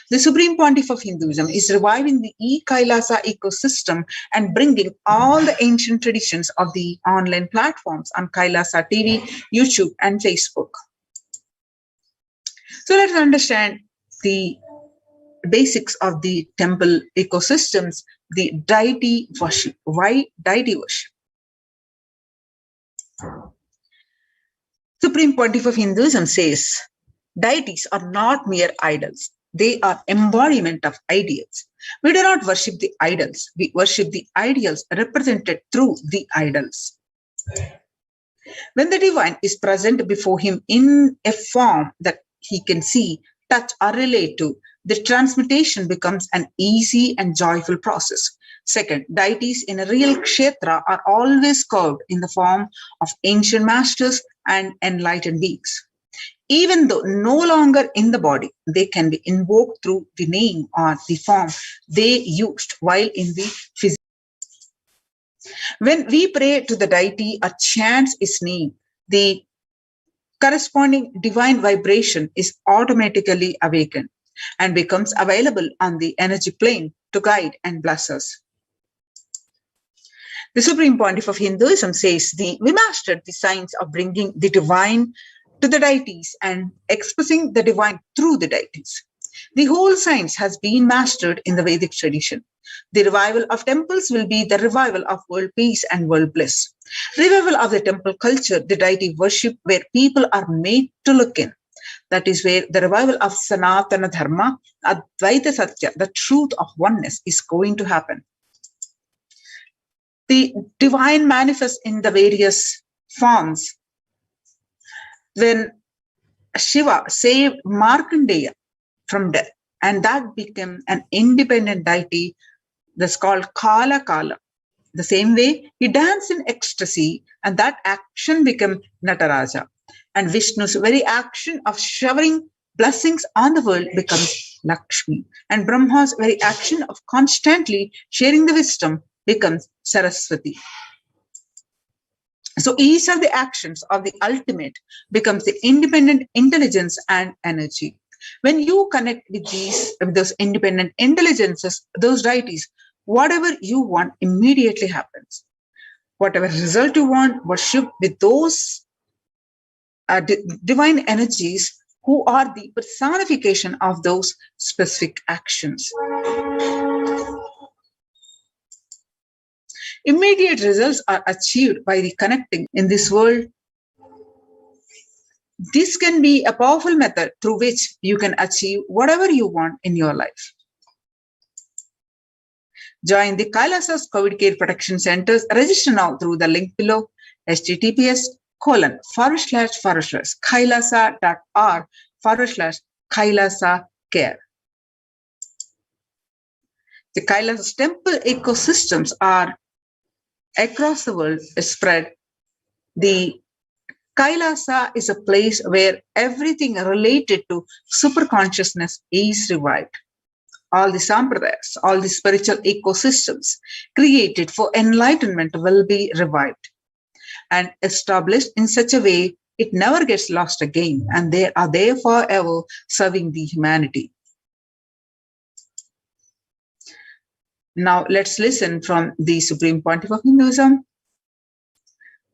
The Supreme Pontiff of Hinduism is reviving the e-Kailasa ecosystem and bringing all the ancient traditions of the online platforms on Kailasa TV, YouTube, and Facebook. So let's understand the basics of the temple ecosystems, the deity worship. Why deity worship? Supreme Pontiff of Hinduism says, deities are not mere idols. They are embodiment of ideals. We do not worship the idols. We worship the ideals represented through the idols. When the divine is present before him in a form that he can see, touch, or relate to, the transmutation becomes an easy and joyful process. Second, deities in a real kshetra are always carved in the form of ancient masters and enlightened beings. Even though no longer in the body, they can be invoked through the name or the form they used while in the physical. When we pray to the deity or chant his name, the corresponding divine vibration is automatically awakened and becomes available on the energy plane to guide and bless us. The Supreme Pontiff of Hinduism says we mastered the science of bringing the divine to the deities and expressing the divine through the deities. The whole science has been mastered in the Vedic tradition. The revival of temples will be the revival of world peace and world bliss. Revival of the temple culture, the deity worship where people are made to look in. That is where the revival of Sanatana Dharma, Advaita Satya, the truth of oneness, is going to happen. The divine manifests in the various forms. When Shiva saved Markandeya from death, and that became an independent deity that's called Kala Kala. The same way, he danced in ecstasy, and that action became Nataraja. And Vishnu's very action of showering blessings on the world becomes Lakshmi. And Brahma's very action of constantly sharing the wisdom becomes Saraswati. So each of the actions of the ultimate becomes the independent intelligence and energy. When you connect with those independent intelligences, those deities, whatever you want immediately happens. Whatever result you want, worship with those divine energies who are the personification of those specific actions. Immediate results are achieved by the connecting in this world. This can be a powerful method through which you can achieve whatever you want in your life. Join the Kailasa's COVID Care Protection Centers. Register now through the link below, https://kailasa.org/Kailasa Care. The Kailasa's temple ecosystems are across the world spread. The Kailasa is a place where everything related to superconsciousness is revived. All the sampradayas, all the spiritual ecosystems created for enlightenment will be revived and established in such a way it never gets lost again, and they are there forever serving the humanity. Now let's listen from the Supreme Pontiff of Hinduism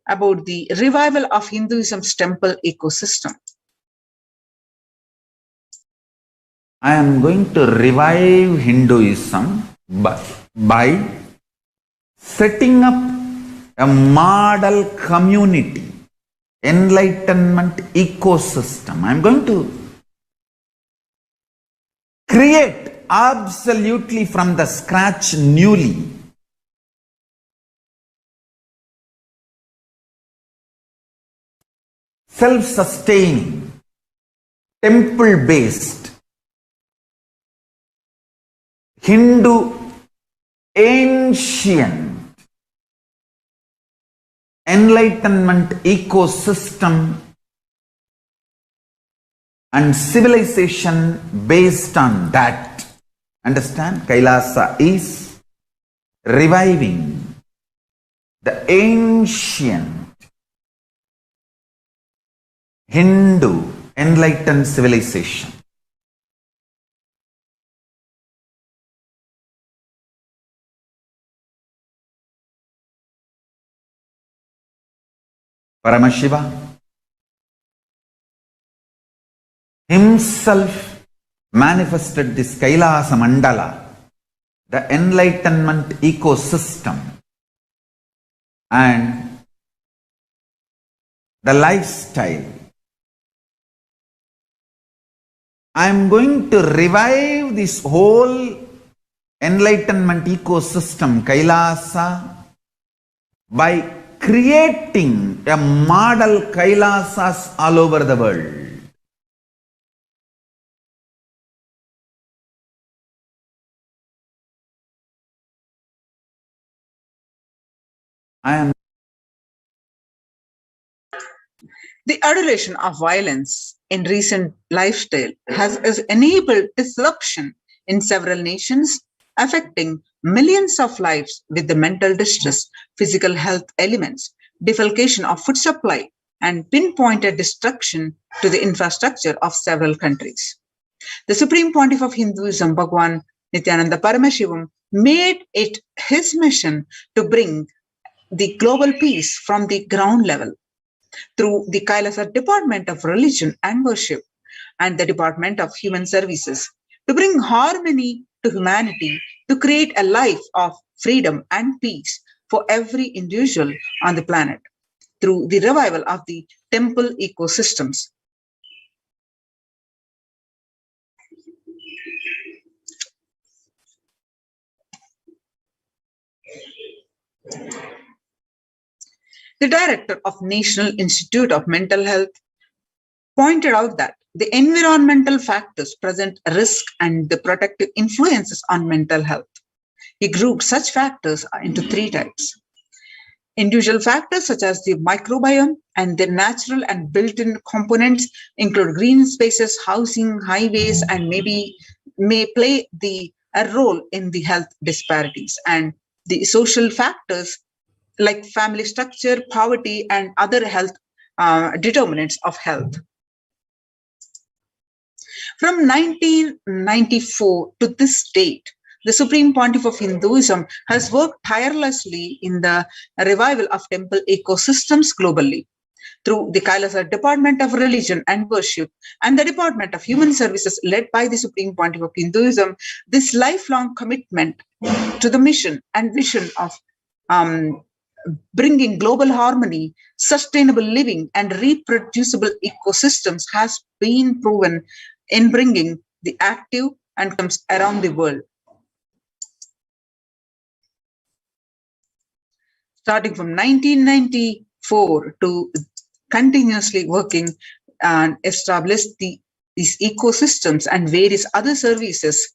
about the revival of Hinduism's temple ecosystem. I am going to revive Hinduism by setting up a model community, enlightenment ecosystem. I am going to create absolutely from the scratch newly self-sustaining, temple-based Hindu ancient enlightenment ecosystem and civilization based on that. Understand? Kailasa is reviving the ancient Hindu enlightened civilization. Paramashiva himself manifested this Kailasa Mandala, the enlightenment ecosystem, and the lifestyle I am going to revive this whole enlightenment ecosystem, Kailasa, by creating a model Kailasas all over the world. I am The adulation of violence in recent lifestyle has enabled disruption in several nations, affecting millions of lives with the mental distress, physical health elements, defalcation of food supply, and pinpointed destruction to the infrastructure of several countries. The Supreme Pontiff of Hinduism, Bhagwan Nithyananda Paramashivam, made it his mission to bring the global peace from the ground level through the Kailasa Department of Religion and Worship and the Department of Human Services to bring harmony to humanity, to create a life of freedom and peace for every individual on the planet through the revival of the temple ecosystems. The director of National Institute of Mental Health pointed out that the environmental factors present risk and the protective influences on mental health. He grouped such factors into three types. Individual factors such as the microbiome and their natural and built-in components include green spaces, housing, highways, and may play a role in the health disparities. And the social factors like family structure, poverty, and other health determinants of health. From 1994 to this date, the Supreme Pontiff of Hinduism has worked tirelessly in the revival of temple ecosystems globally. Through the Kailasa Department of Religion and Worship and the Department of Human Services led by the Supreme Pontiff of Hinduism, this lifelong commitment to the mission and vision of bringing global harmony, sustainable living, and reproducible ecosystems has been proven in bringing the active and comes around the world. Starting from 1994 to continuously working and establish these ecosystems and various other services.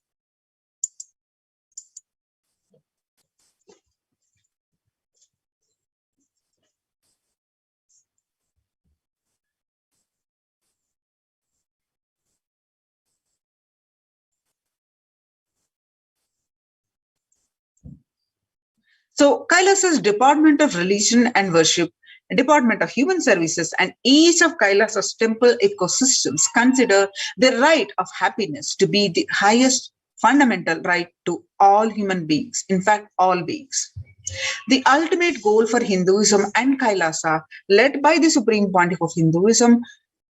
So Kailasa's Department of Religion and Worship, Department of Human Services, and each of Kailasa's temple ecosystems consider the right of happiness to be the highest fundamental right to all human beings, in fact, all beings. The ultimate goal for Hinduism and Kailasa, led by the Supreme Pontiff of Hinduism,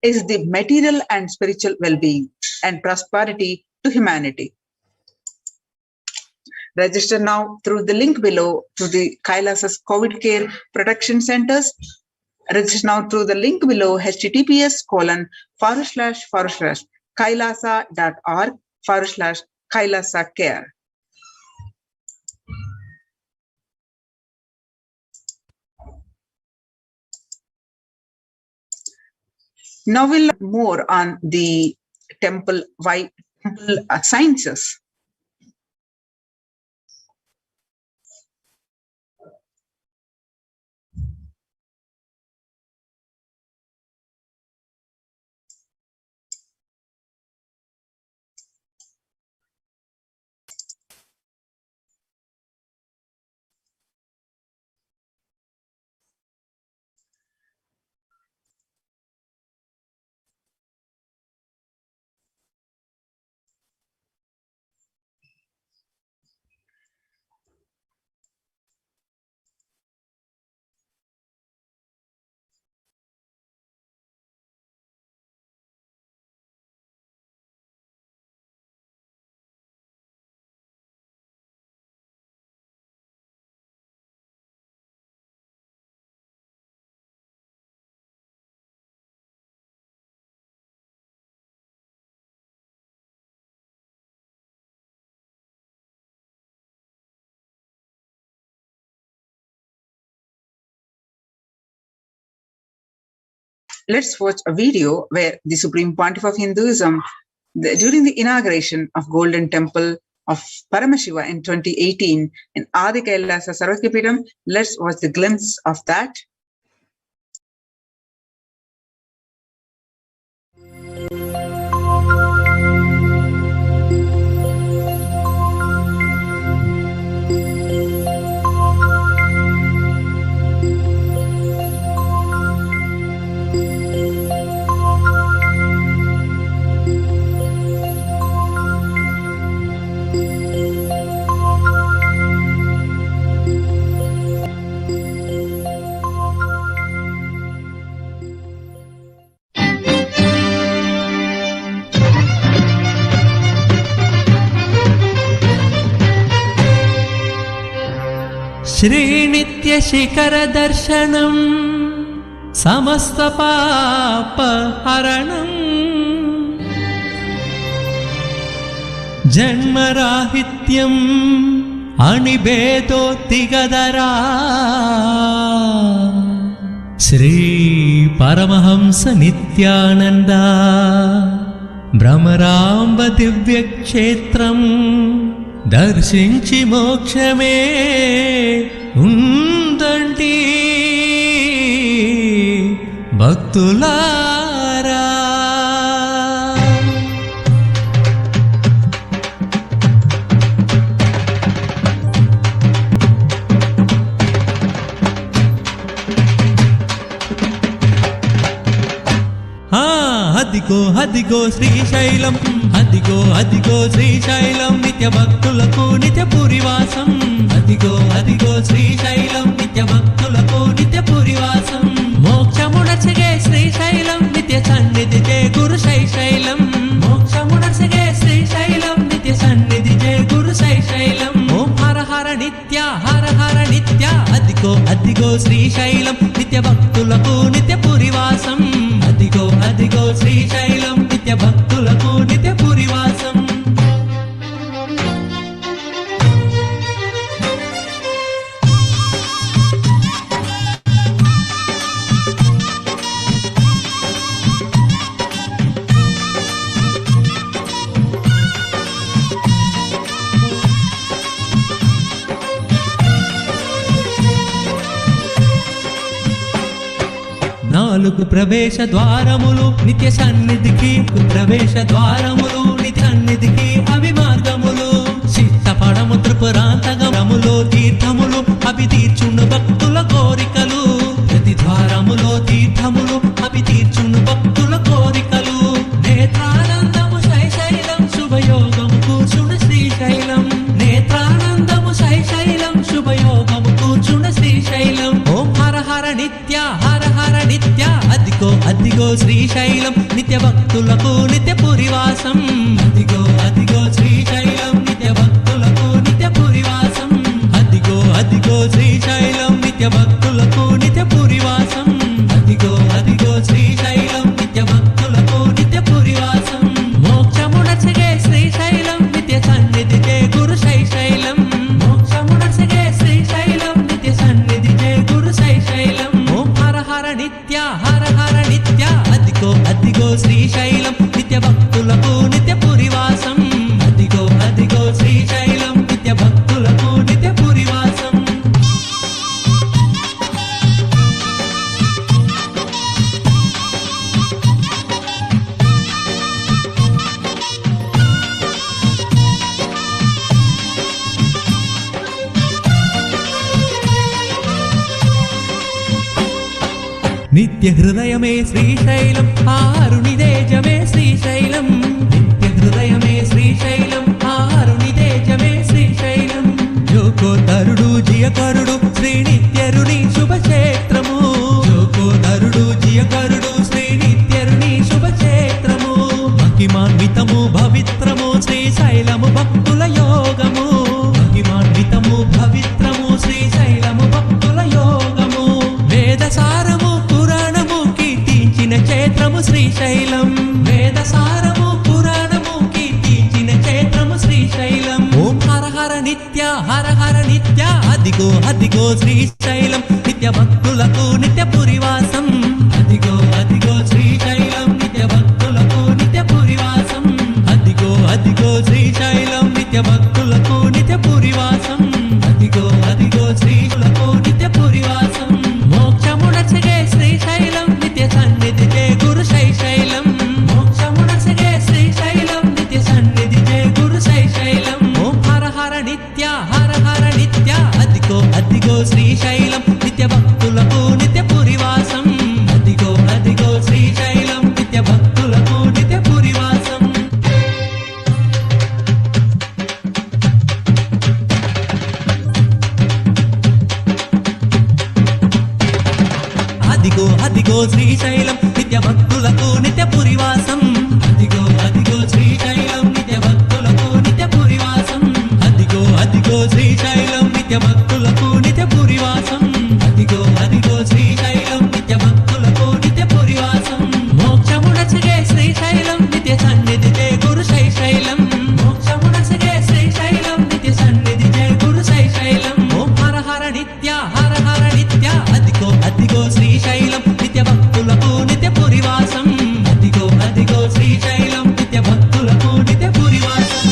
is the material and spiritual well-being and prosperity to humanity. Register now through the link below to the Kailasa's COVID Care Protection Centers. Register now through the link below https://kailasa.org/Kailasa Care. Now we'll learn more on the temple sciences. Let's watch a video where the Supreme Pontiff of Hinduism, during the inauguration of Golden Temple of Paramashiva in 2018 in Adi Kailasa Sarvakyapeetham. Let's watch the glimpse of that. Srinitya శిఖర దర్శనం సమస్త పాప హరణం జన్మరాహిత్యం అనిభేదోత్తిగదరా శ్రీ పరమహంస నిత్యానంద భ్రమరాంబ దివ్యక్షేత్రం దర్శించి మోక్షమే ఉందండి భక్తులారా. అదిగో అదిగో శ్రీశైలం, అదిగో అదిగో శ్రీశైలం, నిత్య భక్తులకు నిత్య పురివాసం. అదిగో అదిగో శ్రీశైలం, నిత్య భక్తులకు నిత్య పురివాసం. మోక్షమునసగే శ్రీశైలం, నిత్య సన్నిధి జయ గురు శైశైలం. మోక్షమునసగే శ్రీశైలం, నిత్య సన్నిధి జయ గురు శైశైలం. ఓం హర హర నిత్య, హర హర నిత్య. అదిగో అదిగో శ్రీశైలం, నిత్య భక్తులకు నిత్య పురివాసం. అదిగో అదిగో శ్రీశైలం, నిత్య భక్తులకు నిత్య పురివాసం. నాలుగు ప్రవేశ ద్వారములు నిత్య సన్నిధికి, ప్రవేశ ద్వారములు నిత్య సన్నిధికి అవి మార్గములు. చిత్తపడము త్రిపురాంతగములో తీర్థములు అవి తీర్చును భక్తుల కోరికలు. ప్రతి ద్వారములో తీర్థములు అవి తీర్చును భక్తుల కోరికలు. నేత్రానందము శైశైలం, శుభయోగము కూర్చుని శ్రీశైలం. నేత్రానందము శైశైలం, శుభయోగము కూర్చుని శ్రీశైలం. ఓం హర హర నిత్య, హర హర నిత్య. అదిగో అదిగో శ్రీశైలం, నిత్య భక్తులకు నిత్య పురివాసం. అదిగో అదిగో శ్రీశైలం, నిత్య భక్తులకు నిత్య పురివాసం. అదిగో అదిగో శ్రీశైలం, నిత్య భక్తులకు నిత్య పురివాసం. అదిగో అదిగో శ్రీశైలం, నిత్య భక్తులకు నిత్య పురివాసం. మోక్షమునసగే శ్రీశైలం, నిత్య సన్నిధి జయ గురు శైశైలం. మోక్షమునసగే శ్రీశైలం, నిత్య సన్నిధి జయ గురు శైశైలం. ఓం హర హర నిత్య, హర హర నిత్య. అదిగో అదిగో శ్రీశైలం, నిత్య భక్తులకు నిత్య పురివాసం. అదిగో అదిగో శ్రీశైలం, నిత్య భక్తులకు నిత్య పురివాసం. నిత్య హృదయమే శ్రీశైలం, ఆరునిదేజమే శ్రీశైలం. నిత్య హృదయమే శ్రీశైలం, ఆరునిదేజమే శ్రీశైలం. జోకోతరుడు జియకరుడు శ్రీనిత్యరుని శుభక్షేత్రము. జోకోతరుడు జియకరుడు శ్రీనిత్యరుని శుభక్షేత్రము. మహిమాన్వితము పవిత్రము శ్రీశైలము భక్తుల యోగము. మహిమాన్వితము పవిత్రము శ్రీశైలము భక్తుల యోగము. వేదసారము పురాణము కీర్తించిన క్షేత్రము శ్రీశైలం. వేదసారము పురాణము కీర్తించిన క్షేత్రము శ్రీశైలం. ఓం హర హర నిత్య, హర హర నిత్య. అదిగో అదిగో శ్రీశైలం, నిత్య భక్తులకు నిత్య పురివాసం. అదిగో అదిగో అదిగో అదిగో శ్రీశైలం నిత్య భక్తులకు నిత్య పురివాసం అదిగో అదిగో శ్రీశైలం నిత్య భక్తులకు నిత్య పురివాసం అదిగో అదిగో శ్రీశైలం నిత్య భక్తులకు నిత్య పురివాసం అదిగో అదిగో శ్రీశైలం నిత్య భక్తులకు నిత్య పురివాసం మోక్షమునసిగే శ్రీశైలం నిత్య సన్నిధి జయ గురు శైశైలం మోక్షమునసిగే శ్రీశైలం నిత్య సన్నిధి జయ గురు శైశైలం ఓం హర హర నిత్య హర హర నిత్య అదిగో అదిగో శ్రీశైలం నిత్య భక్తులకు నిత్య పురివాసం అదిగో అదిగో శ్రీశైలం నిత్య భక్తులకు నిత్య పురివాసం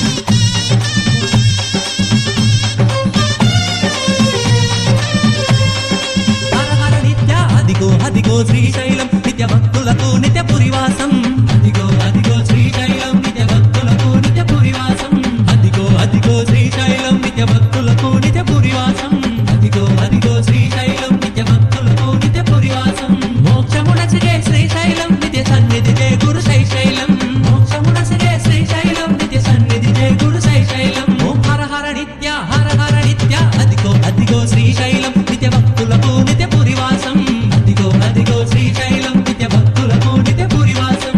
హర హర నిత్య అదిగో అదిగో శ్రీశైలం నిత్య భక్తులకు నిత్య పురివాసం అదిగో అదిగో శ్రీశైలం నిత్య భక్తులకు నిత్య పురివాసం అదిగో అదిగో శ్రీశైలం నిత్య భక్తులకు నిత్య పురివాసం అదిగో అదిగో శ్రీశైలం నిత్య భక్తులకు నిత్య పురివాసం మోక్షమునసిగే శ్రీశైలం నిత్య సన్నిధి జయ గురు శైశైలం మోక్షమునసిగే శ్రీశైలం నిత్య సన్నిధి జయ గురు శైశైలం ఓం హర హర నిత్య హర హర నిత్య అదిగో అదిగో శ్రీశైలం నిత్య భక్తులకు నిత్య పురివాసం అదిగో అదిగో శ్రీశైలం నిత్య భక్తులకు నిత్య పురివాసం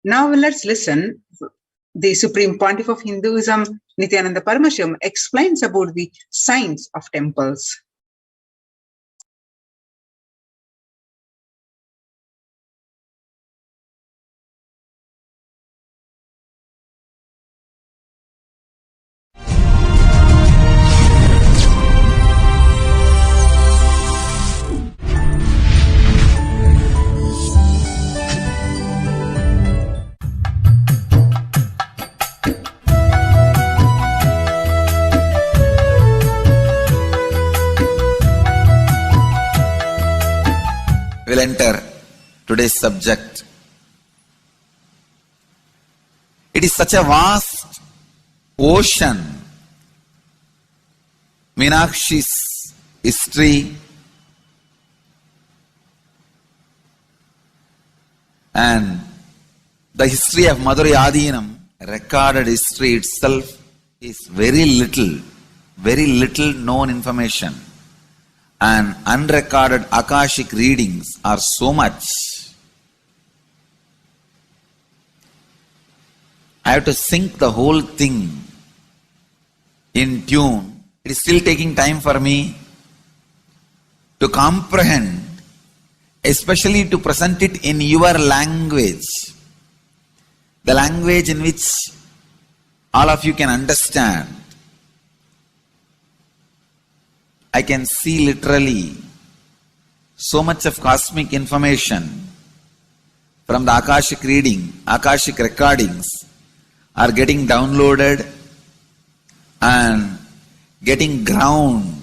Now let's listen. The Supreme Pontiff of Hinduism, Nithyananda Paramashivam, explains about the science of temples. We'll enter today's subject. It is such a vast ocean. Meenakshi's history and the history of Madurai Adinam, recorded history itself, is very little known information. And unrecorded Akashic readings are so much. I have to sync the whole thing in tune. It is still taking time for me to comprehend, especially to present it in your language, the language in which all of you can understand. I can see literally so much of cosmic information from the Akashic reading, Akashic recordings are getting downloaded and getting ground,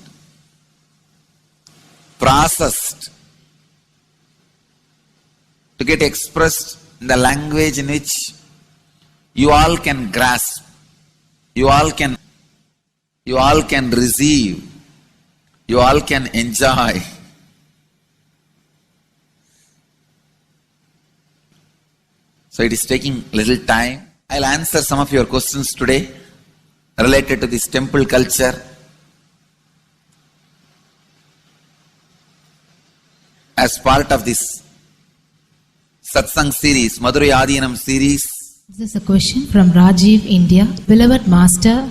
processed to get expressed in the language in which you all can grasp, you all can receive, you all can enjoy. So it is taking little time. I'll answer some of your questions today related to this temple culture. As part of this Satsang series, Madurai Adinam series. This is a question from Rajiv, India. Beloved Master,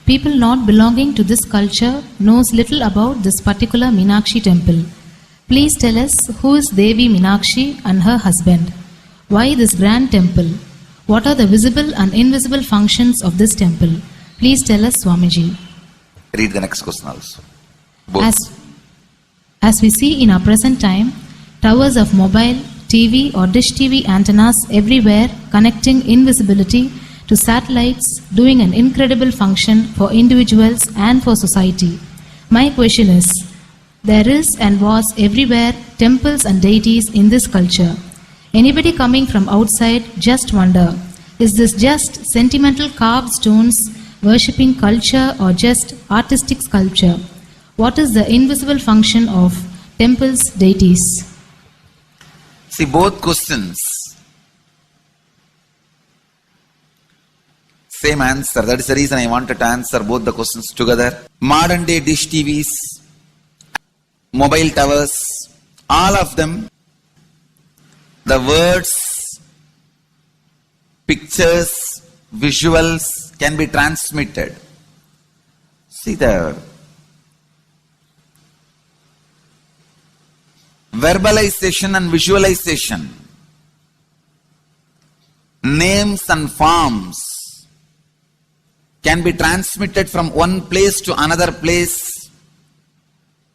people not belonging to this culture knows little about this particular Meenakshi temple. Please tell us who is Devi Meenakshi and her husband. Why this grand temple? What are the visible and invisible functions of this temple? Please tell us, Swamiji. Read the next question also. Both. As we see in our present time, towers of mobile, TV or dish TV antennas everywhere connecting invisibility to satellites, doing an incredible function for individuals and for society. My question is, There is and was everywhere temples and deities in this culture. Anybody coming from outside just wonder, is this just sentimental carved stones worshipping culture or just artistic sculpture? What is the invisible function of temples, deities? See, both questions, same answer. That is the reason I wanted to answer both the questions together. Modern day dish TVs, mobile towers, all of them, the words, pictures, visuals can be transmitted. See the verbalization and visualization, names and forms can be transmitted from one place to another place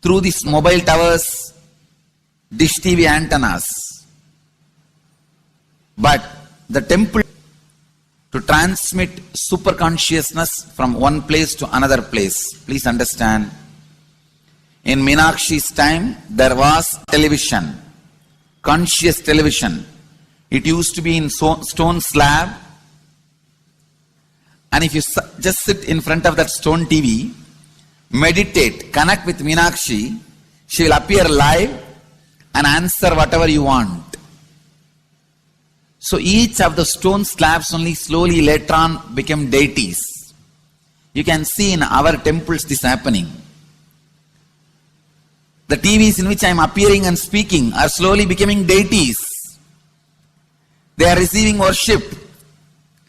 through these mobile towers, dish TV antennas. But the temple to transmit super consciousness from one place to another place. Please understand, in Meenakshi's time, there was television, conscious television. It used to be in stone slab. And if you just sit in front of that stone TV, meditate, connect with Meenakshi, she will appear live and answer whatever you want. So each of the stone slabs only slowly later on became deities. You can see in our temples this happening. The TVs in which I am appearing and speaking are slowly becoming deities. They are receiving worship.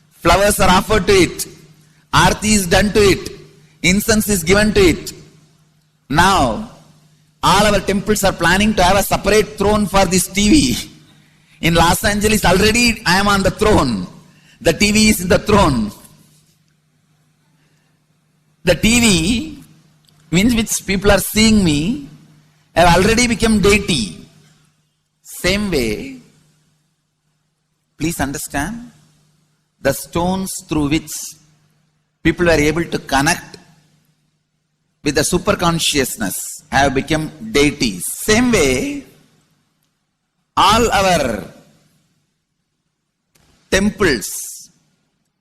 Flowers are offered to it. Aarti is done to it. Incense is given to it. Now, all our temples are planning to have a separate throne for this TV. In Los Angeles, already I am on the throne. The TV is in the throne. The TV, in which people are seeing me, have already become deity. Same way, please understand, the stones through which people were able to connect with the super consciousness have become deities. Same way, all our temples,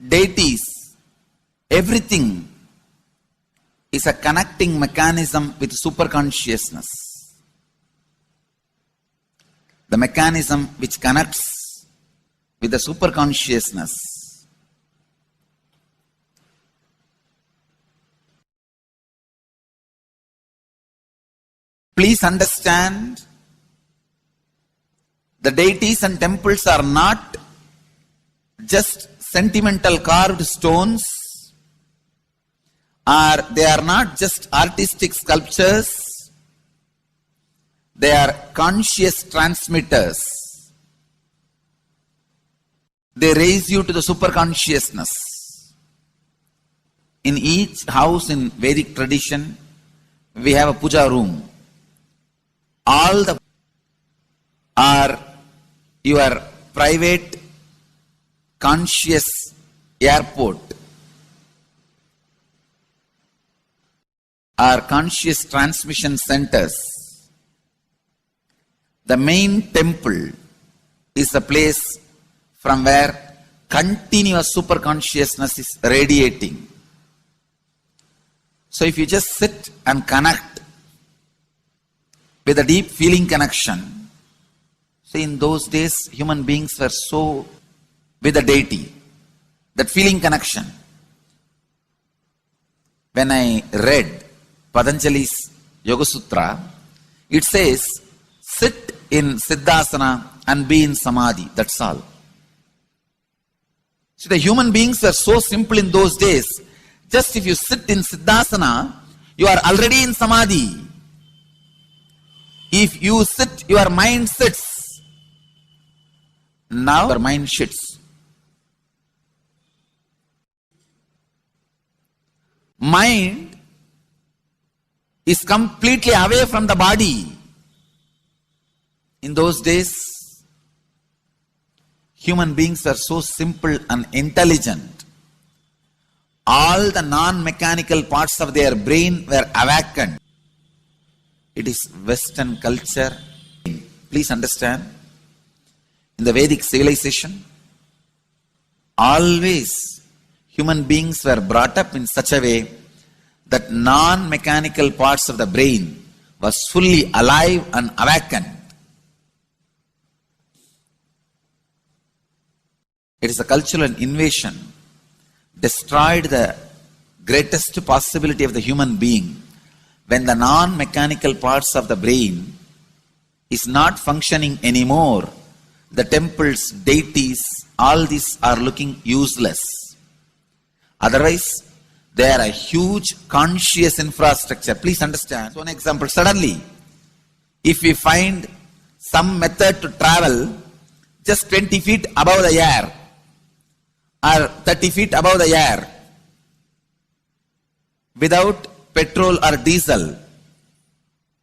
deities, everything is a connecting mechanism with super consciousness. The mechanism which connects with the super consciousness. Please understand, the deities and temples are not just sentimental carved stones, or they are not just artistic sculptures. They are conscious transmitters. They raise you to the super consciousness. In each house in Vedic tradition, we have a puja room. All the are your private conscious airport, are conscious transmission centers. The main temple is the place from where continuous super consciousness is radiating. So if you just sit and connect with a deep feeling connection, see, in those days human beings were so with the deity, that feeling connection. When I read Patanjali's Yoga Sutra, it says, sit in Siddhasana and be in Samadhi. That's all. So the human beings were so simple in those days. Just if you sit in Siddhasana, you are already in Samadhi. If you sit, your mind sits. Now your mind sits. Mind is completely away from the body. In those days, human beings are so simple and intelligent. All the non-mechanical parts of their brain were awakened. It is Western culture. Please understand, in the Vedic civilization, always human beings were brought up in such a way that non-mechanical parts of the brain was fully alive and awakened. It is a cultural invasion, destroyed the greatest possibility of the human being when the non-mechanical parts of the brain is not functioning anymore. The temples, deities, all these are looking useless. Otherwise, they are a huge conscious infrastructure. Please understand. So, an example, suddenly, if we find some method to travel just 20 feet above the air or 30 feet above the air without petrol or diesel,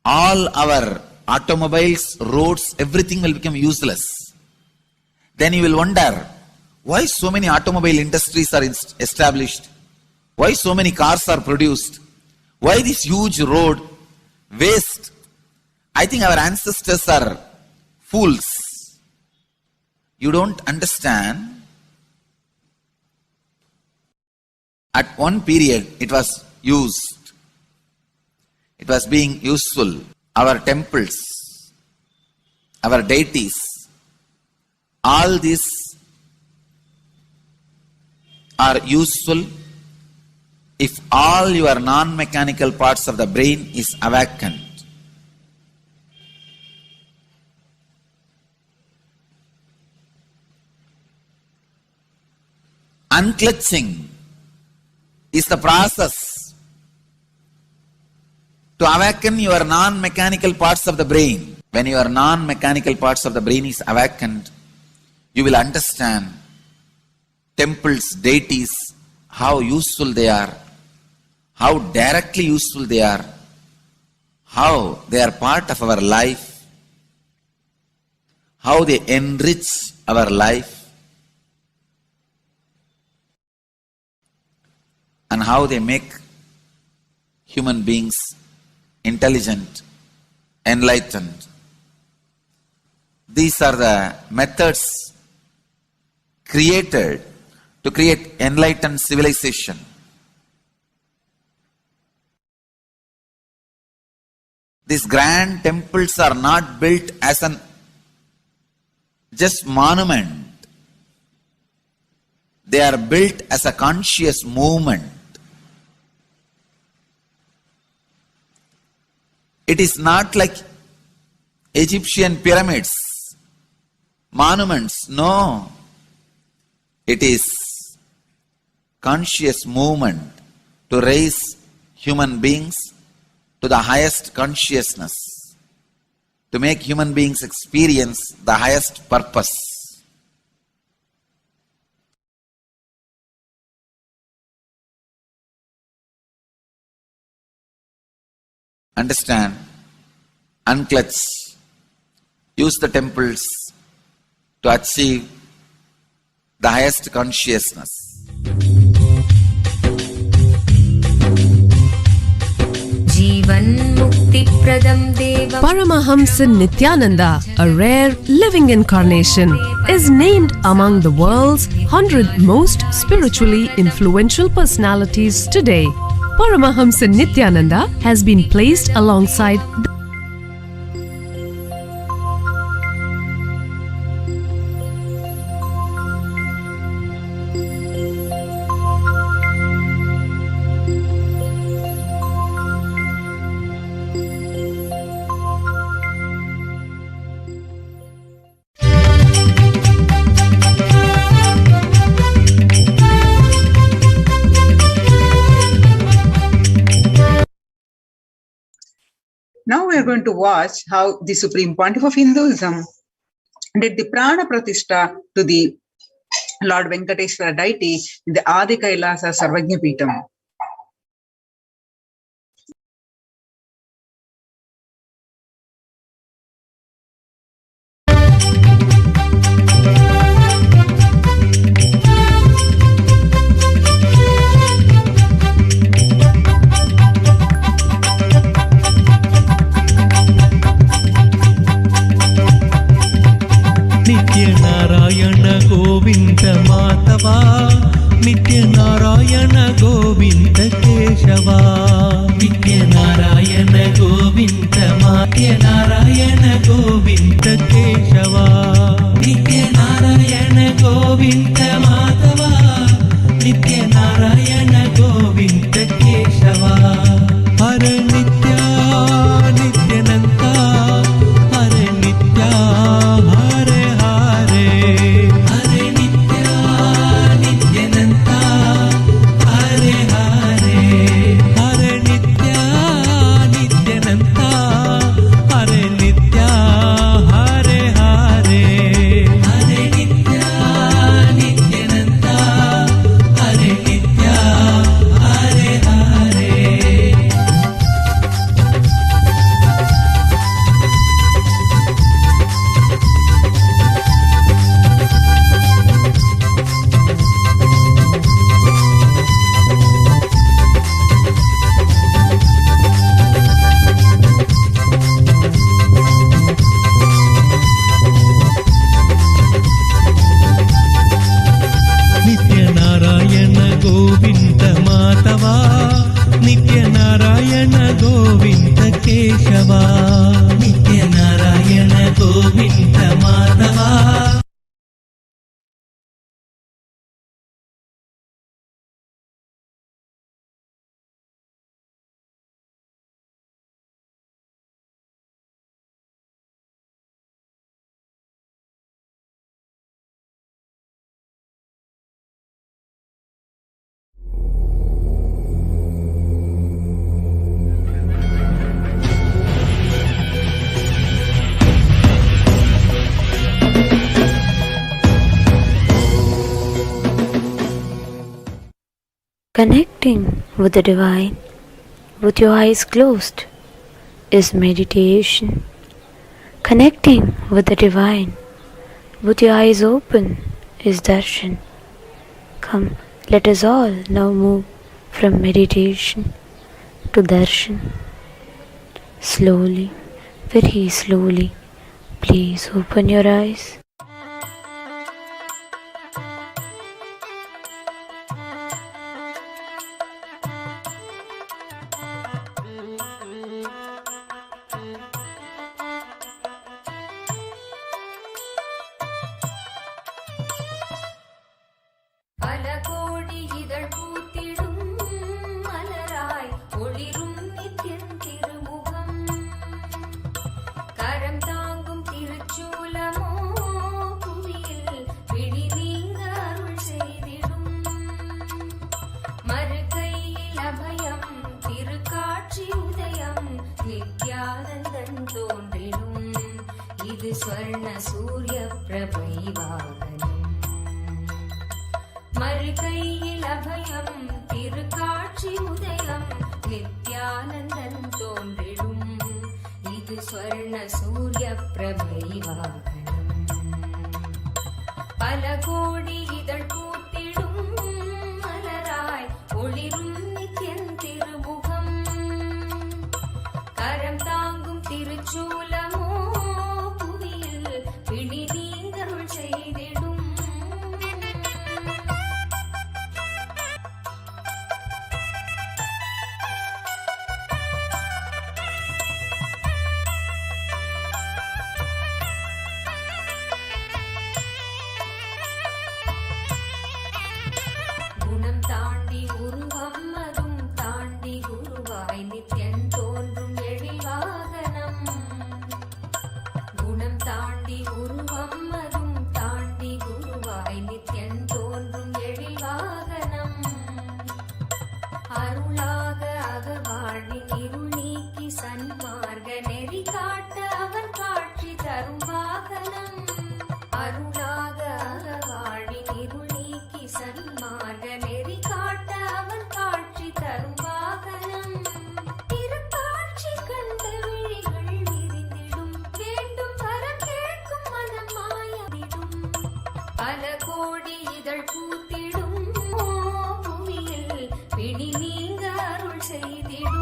all our automobiles, roads, everything will become useless. Then you will wonder, why so many automobile industries are established? Why so many cars are produced? Why this huge road waste? I think our ancestors are fools. You don't understand. At one period, it was used. It was being useful. Our temples, our deities, all these are useful if all your non-mechanical parts of the brain is awakened. Unclutching is the process to awaken your non-mechanical parts of the brain. When your non-mechanical parts of the brain is awakened, you will understand temples, deities, how useful they are, how directly useful they are, how they are part of our life, how they enrich our life, and how they make human beings intelligent, enlightened. These are the methods created to create enlightened civilization. These grand temples are not built as an just monument. They are built as a conscious movement. It is not like Egyptian pyramids, monuments. No. It is conscious movement to raise human beings to the highest consciousness, to make human beings experience the highest purpose. Understand, unclutch, use the temples to achieve the highest consciousness. Paramahamsa Nithyananda, a rare living incarnation, is named among the world's 100 most spiritually influential personalities today. Paramahamsa Nithyananda has been placed alongside Now we are going to watch how the Supreme Pontiff of Hinduism did the Prana Pratishtha to the Lord Venkateswara deity in the Adi Kailasa Sarvajna Peetham. नित्य नारायण गोविंद केशवा नित्य नारायण गोविंद मात्य नारायण गोविंद केशवा नित्य नारायण गोविंद माधवा नित्य नारायण गोविंद केशवा हर नित्या नित्यानंता हरे नित्या हरे हरे हरे नित्या नित्यानंता हरे हरे हरे नित्या नित्यानंता हरे नित्या हरे हरे हरे नित्या नित्यानंता हरे नित्या हरे हरे नित्य नारायण गोविंद माधवा नित्य नारायण गोविंद केशवा नित्य Narayan Govind Madhava Connecting with the divine with your eyes closed is meditation. Connecting with the divine with your eyes open is darshan. Come, let us all now move from meditation to darshan. Slowly, very slowly, please open your eyes. பல கோடி இதழ் பூத்திடும் மலராய் ஒளிரும் நித்தியன் திருமுகம் கரம் தாங்கும் திருச்சூலமோ புவியில் பிடி நீங்க அருள் செய்திடும் மறுகையில் அபயம் திருக்காட்சி உதயம் நித்யானந்தன் தோன்றிடும் இது ஸ்வர்ண சூரிய பிரபை வாகனம் மறுகையில் அபயம் திருக்காட்சி உதயம் நித்யானந்தன் தோன்றிடும் இது ஸ்வர்ண சூரிய பிரபை வாகனம் பல கோடி இதழ் பூத்திடும் மலராய் ஒளிரும் நித்தியன் திருமுகம் கரம் தாங்கும் திருச்சூலமோ புவியில் பிடி நீங்கருள் செய்திடும் குணம் தாண்டி உருவம் அதும் தாண்டி குருவாய் நித்யன் தோன்றும் எழில் வாகனம் குணம் தாண்டி உருவம் அதும் தாண்டி குருவாய் நித்யன் தோன்றும் எழில் வாகனம் அருளாக அகவாழ்வின் இருள் நீக்கி சன்மார்க்க நெறி காட்ட அவன் காட்சி தரும் வாகனம் அருளாக அகவாழ்வின் இருள் நீக்கி சன்மார்க்க நெறி காட்ட அவன் காட்சி தரும் வாகனம் திருக்காட்சி கண்ட விழிகள் விரிந்திடும் வேண்டும் வரம் கேட்கும் மனம் மாயவிடும் பல கோடி இதழ் பூத்திடும் புவியில் பிடி நீங்க அருள் செய்திடும்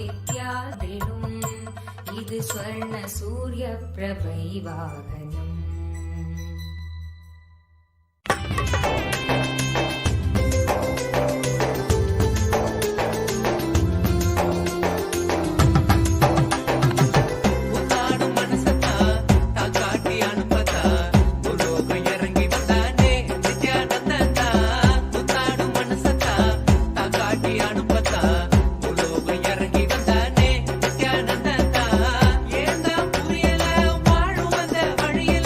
வித்யா விடும் இது ஸ்வர்ண சூரிய பிரபை வாகனம். ஏந்தா புரியல வாழும் அந்த வழியில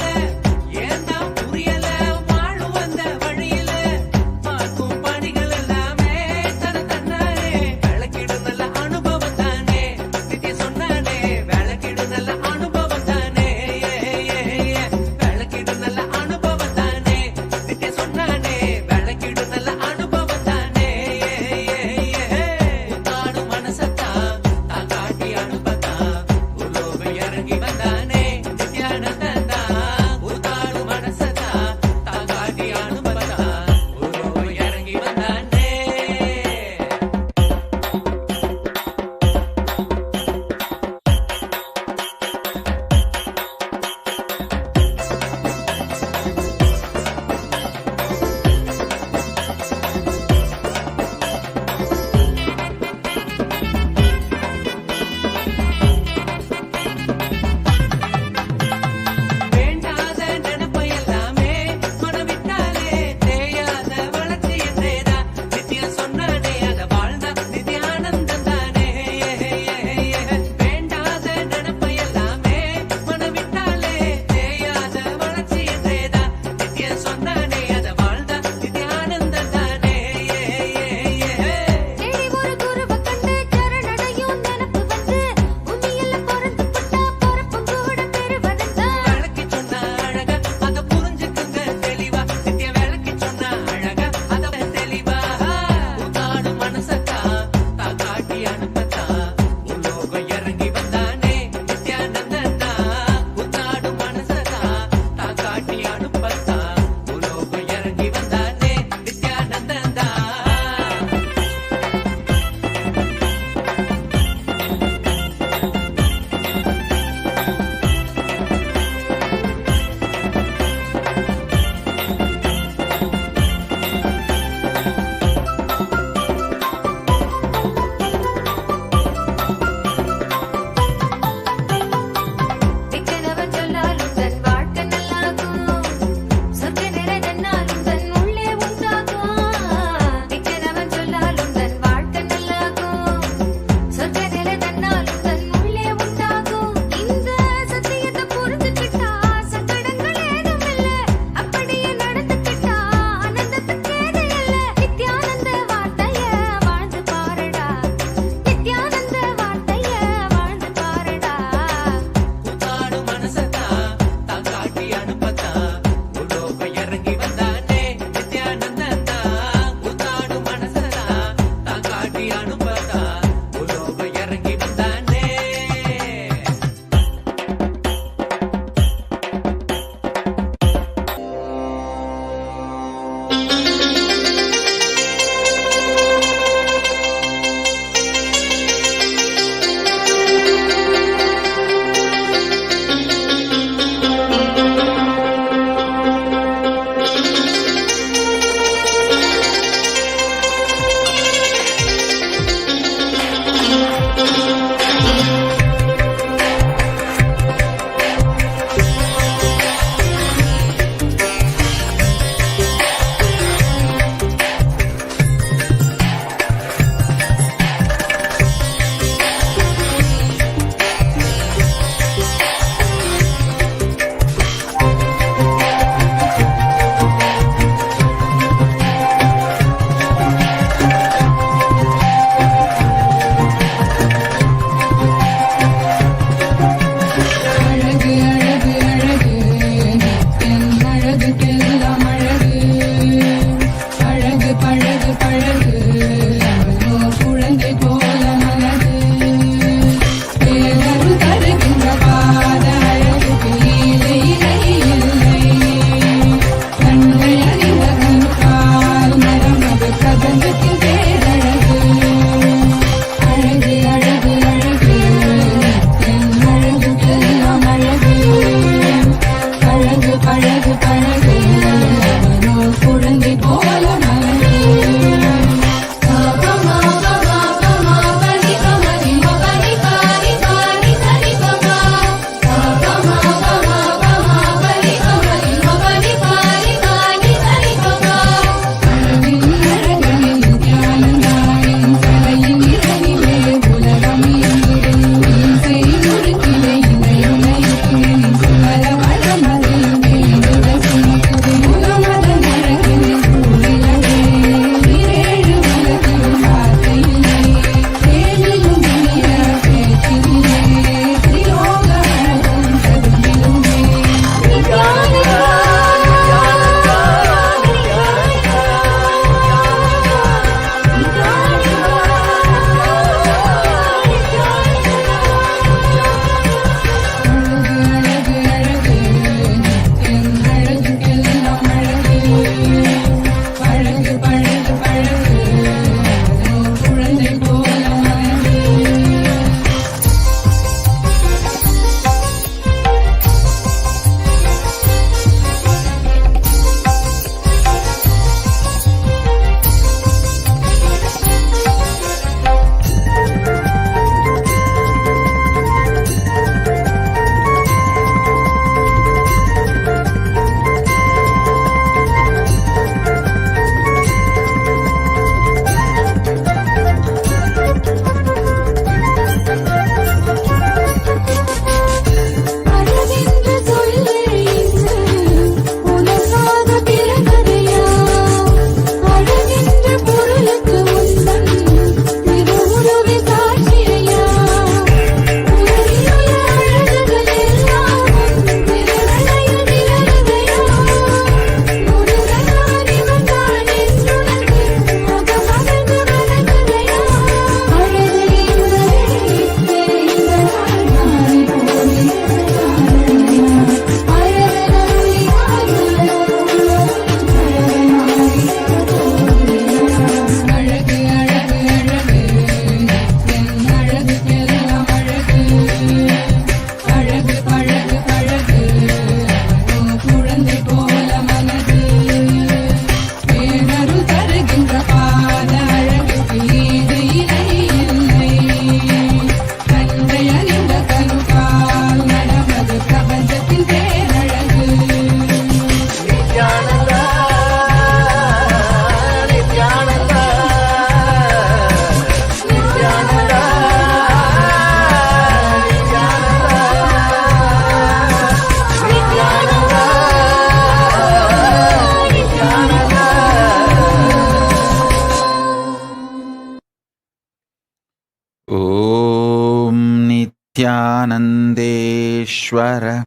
Nithyanandeshwara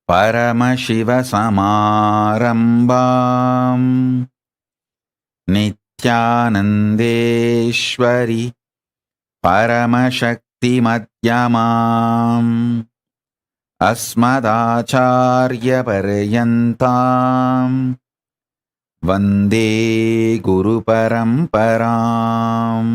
Paramashivoham Nithyanandeshwari Paramashakti Madhyamam Asmadacharya Paryantam Vande Guru Paramparam.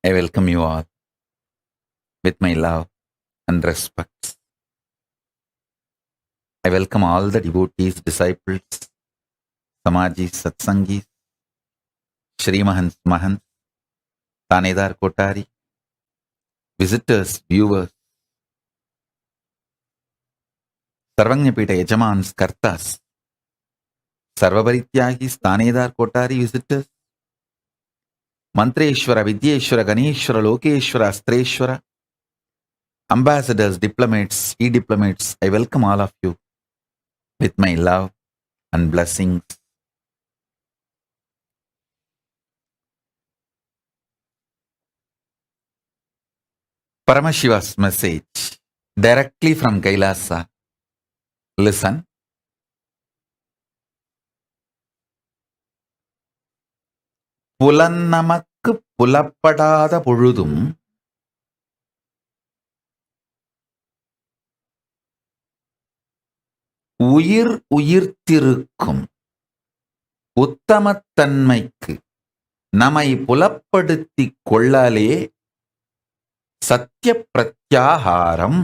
I welcome you all with my love and respect. I welcome all the devotees, disciples, Samajis, Satsangis, Shri Mahants, Mahants, Tanedar Kotari, visitors, viewers, Sarvanyapita Yajamans, Kartas, Sarvabarityagis, Tanedar Kotari, visitors, Mantreshwara, Vidyeshwara, Ganeshwara, Lokeshwara, Astreshwara, ambassadors, diplomats, e-diplomats, I welcome all of you with my love and blessings. Paramashiva's message directly from Kailasa. Listen. புலன்னமக்கு புலப்படாத பொழுதும் உயிர் உயிர்த்திருக்கும் உத்தமத்தன்மைக்கு நம்மை புலப்படுத்திக் கொள்ளலே சத்திய பிரத்யாகாரம்.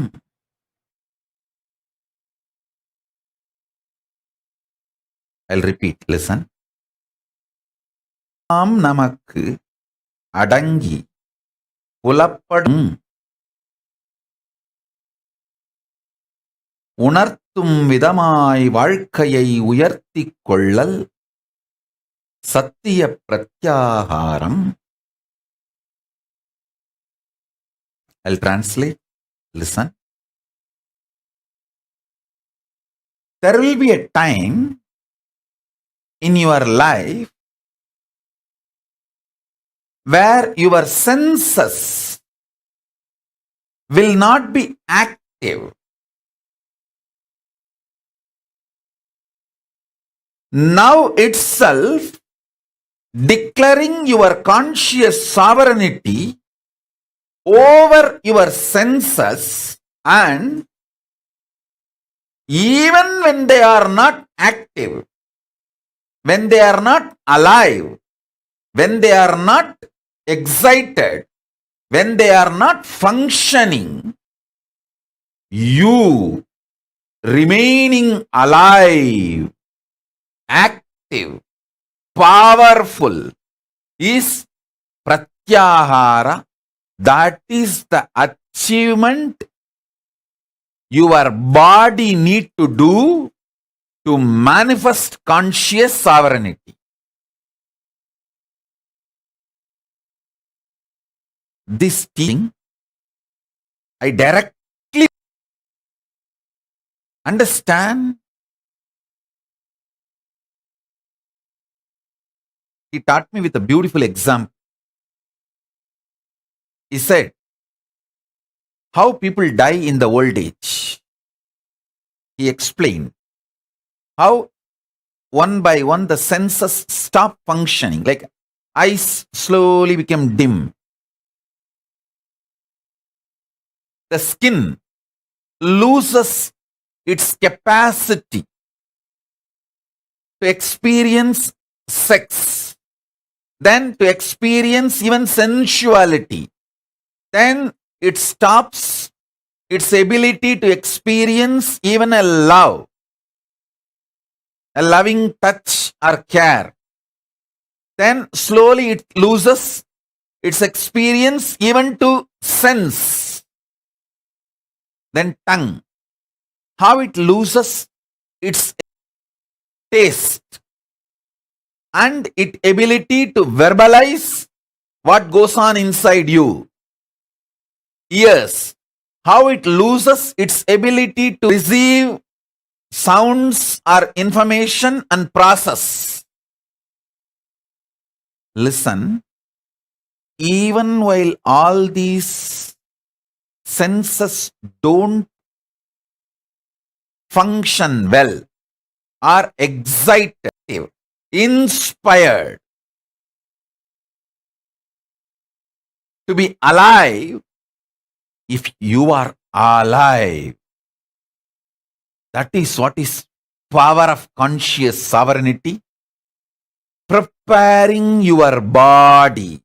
I'll repeat, listen. நாம் நமக்கு அடங்கி புலப்படும் உணர்த்தும் விதமாய் வாழ்க்கையை உயர்த்திக் கொள்ளல் சத்திய பிரத்யாகாரம். I'll translate. Listen. There will be a time in your life where your senses will not be active. Now itself declaring your conscious sovereignty over your senses, and even when they are not active, when they are not alive, when they are not excited, when they are not functioning, you remaining alive, active, powerful is pratyahara. That is the achievement your body need to do to manifest conscious sovereignty. This teaching I directly understand. He taught me with a beautiful example. He said, how people die in the old age. He explained how one by one the senses stop functioning, like eyes slowly become dim. The skin loses its capacity to experience sex. then to experience even sensuality. Then it stops its ability to experience even a love, a loving touch or care. Then slowly it loses its experience even to sense. Then tongue, how it loses its taste and its ability to verbalize what goes on inside you. Ears, how it loses its ability to receive sounds or information and process. Listen, even while all these senses don't function well, are excited, inspired to be alive, if you are alive, that is what is power of conscious sovereignty, preparing your body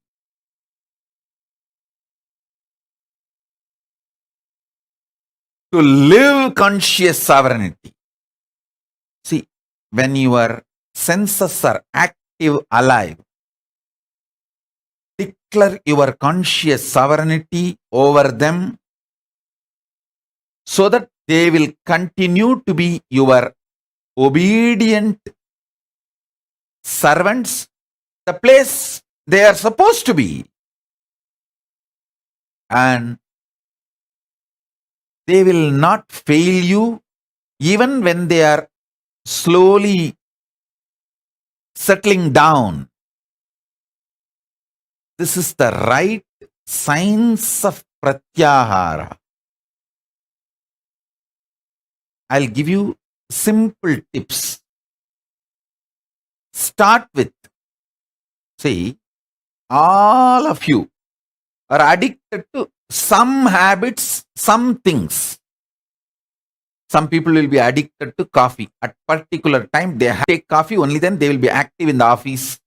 to live conscious sovereignty. See, when your senses are active, alive, declare your conscious sovereignty over them so that they will continue to be your obedient servants, the place they are supposed to be. And they will not fail you even when they are slowly settling down. This is the right science of pratyahara. I'll give you simple tips. Start with, see, all of you are addicted to some habits, some things. Some people will be addicted to coffee. At particular time, they take coffee, only then they will be active in the office.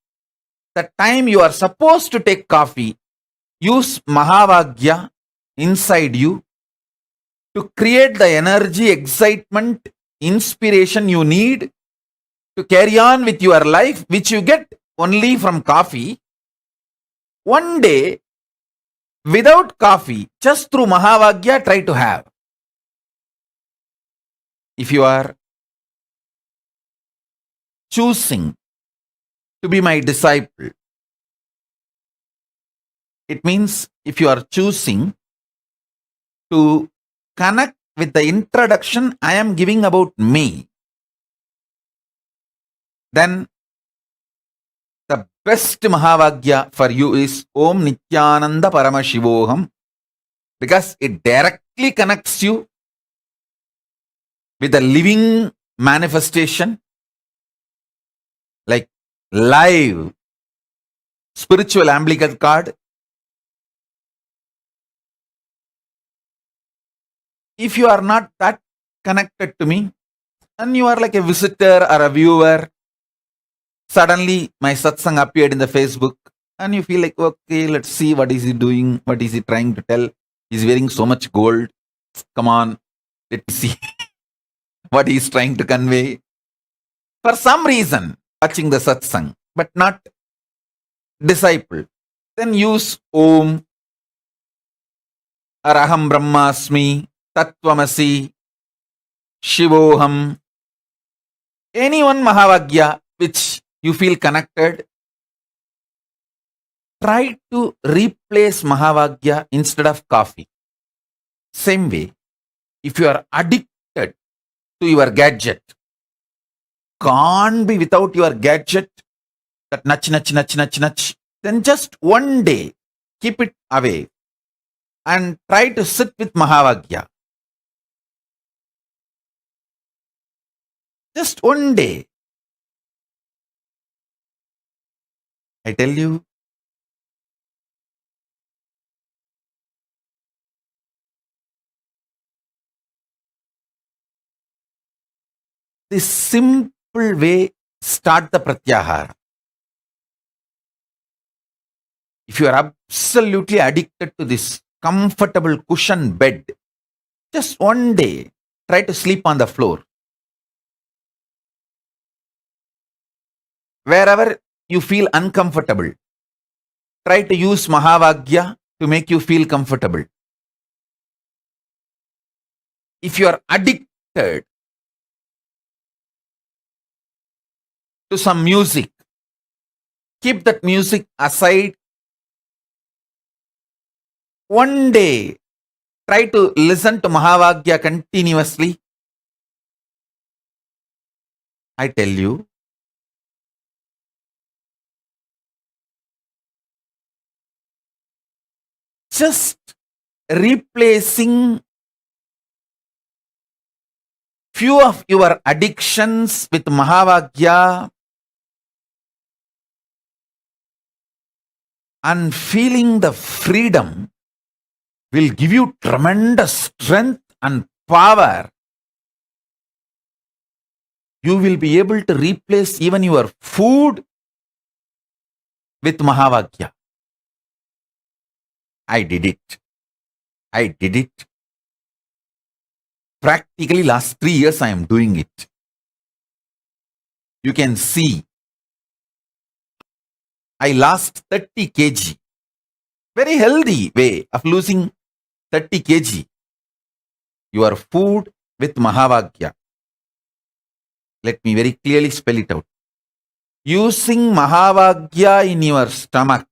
The time you are supposed to take coffee, use Mahavagya inside you to create the energy, excitement, inspiration you need to carry on with your life, which you get only from coffee. One day, without coffee, just through Mahavagya, try to have. If you are choosing to be my disciple, it means if you are choosing to connect with the introduction I am giving about me, then the best Mahavagya for you is Om Nithyananda Paramashivoham, because it directly connects you with the living manifestation, like live spiritual umbilical cord. If you are not that connected to me, and you are like a visitor or a viewer, suddenly my satsang appeared in the Facebook, and you feel like, okay, let's see what is he doing, what is he trying to tell. He's wearing so much gold. Come on, let's see what he's trying to convey. For some reason, watching the satsang, but not disciple, then use Om or Aham Brahmasmi, Tattvamasi, Shivoham, any one Mahavagya which you feel connected. Try to replace Mahavagya instead of coffee. Same way, if you are addicted to your gadget, can't be without your gadget, that nudge, then just one day keep it away and try to sit with Mahavagya. Just one day. I tell you, this simple way, start the pratyahara. If you are absolutely addicted to this comfortable cushion bed, just one day try to sleep on the floor. Wherever you feel uncomfortable, try to use Mahavagya to make you feel comfortable. If you are addicted to some music, keep that music aside. One day, try to listen to Mahavagya continuously. I tell you, just replacing few of your addictions with Mahavagya and feeling the freedom will give you tremendous strength and power. You will be able to replace even your food with Mahavagya. I did it. I did it. Practically last 3 years I am doing it. You can see I lost 30 kg. Very healthy way of losing 30 kg. Your food with Mahavagya. Let me very clearly spell it out. Using Mahavagya in your stomach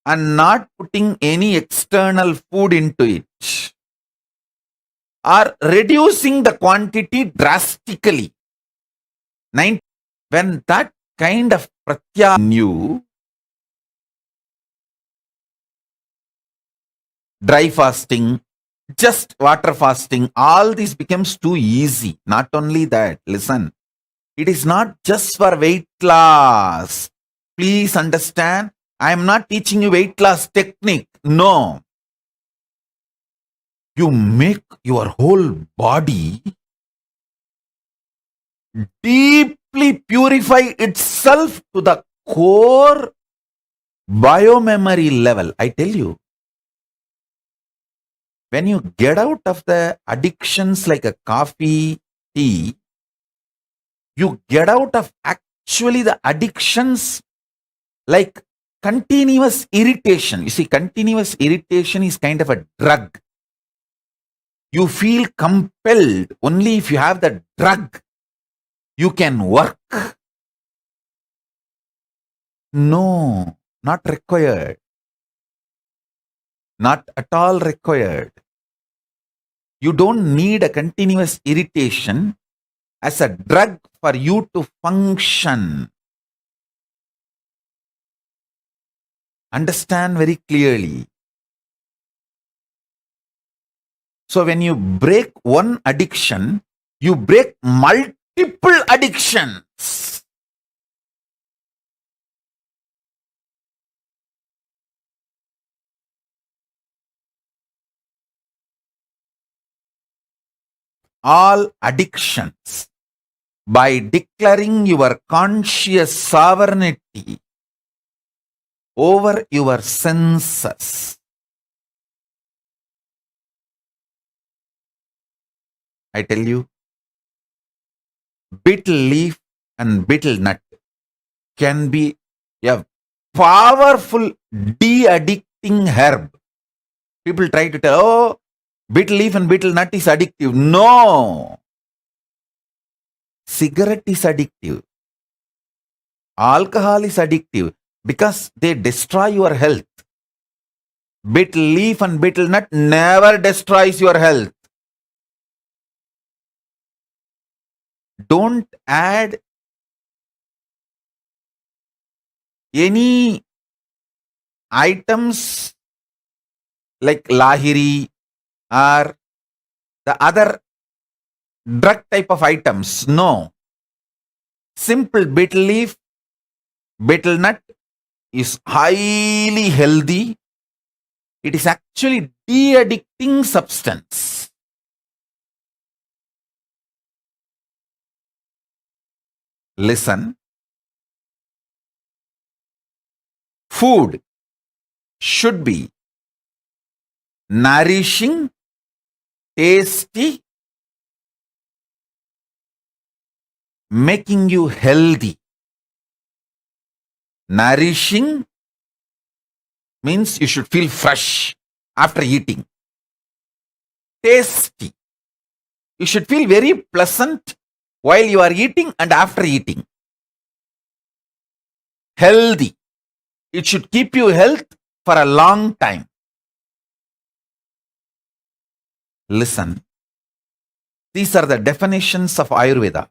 and not putting any external food into it, or reducing the quantity drastically. When that kind of pratyaya in you, dry fasting, just water fasting, all this becomes too easy. Not only that, listen, it is not just for weight loss. Please understand, I am not teaching you weight loss technique. No. You make your whole body deeply purify itself to the core biomemory level. I tell you, when you get out of the addictions like a coffee, tea, you get out of actually the addictions like continuous irritation. You see, continuous irritation is kind of a drug. You feel compelled only if you have the drug, you can work. No, not required. Not at all required. You don't need a continuous irritation as a drug for you to function. Understand very clearly. So when you break one addiction, you break multiple addictions. All addictions by declaring your conscious sovereignty over your senses. I tell you, betel leaf and betel nut can be a powerful de-addicting herb. People try to tell, oh, betel leaf and betel nut is addictive. No. Cigarette is addictive. Alcohol is addictive because they destroy your health. Betel leaf and betel nut never destroys your health. Don't add any items like lahiri or the other drug type of items. No. Simple betel leaf, betel nut is highly healthy. It is actually de-addicting substance. Listen. food should be nourishing, tasty, making you healthy. Nourishing means you should feel fresh after eating. Tasty. You should feel very pleasant while you are eating and after eating. Healthy. It should keep you health for a long time. Listen. These are the definitions of Ayurveda.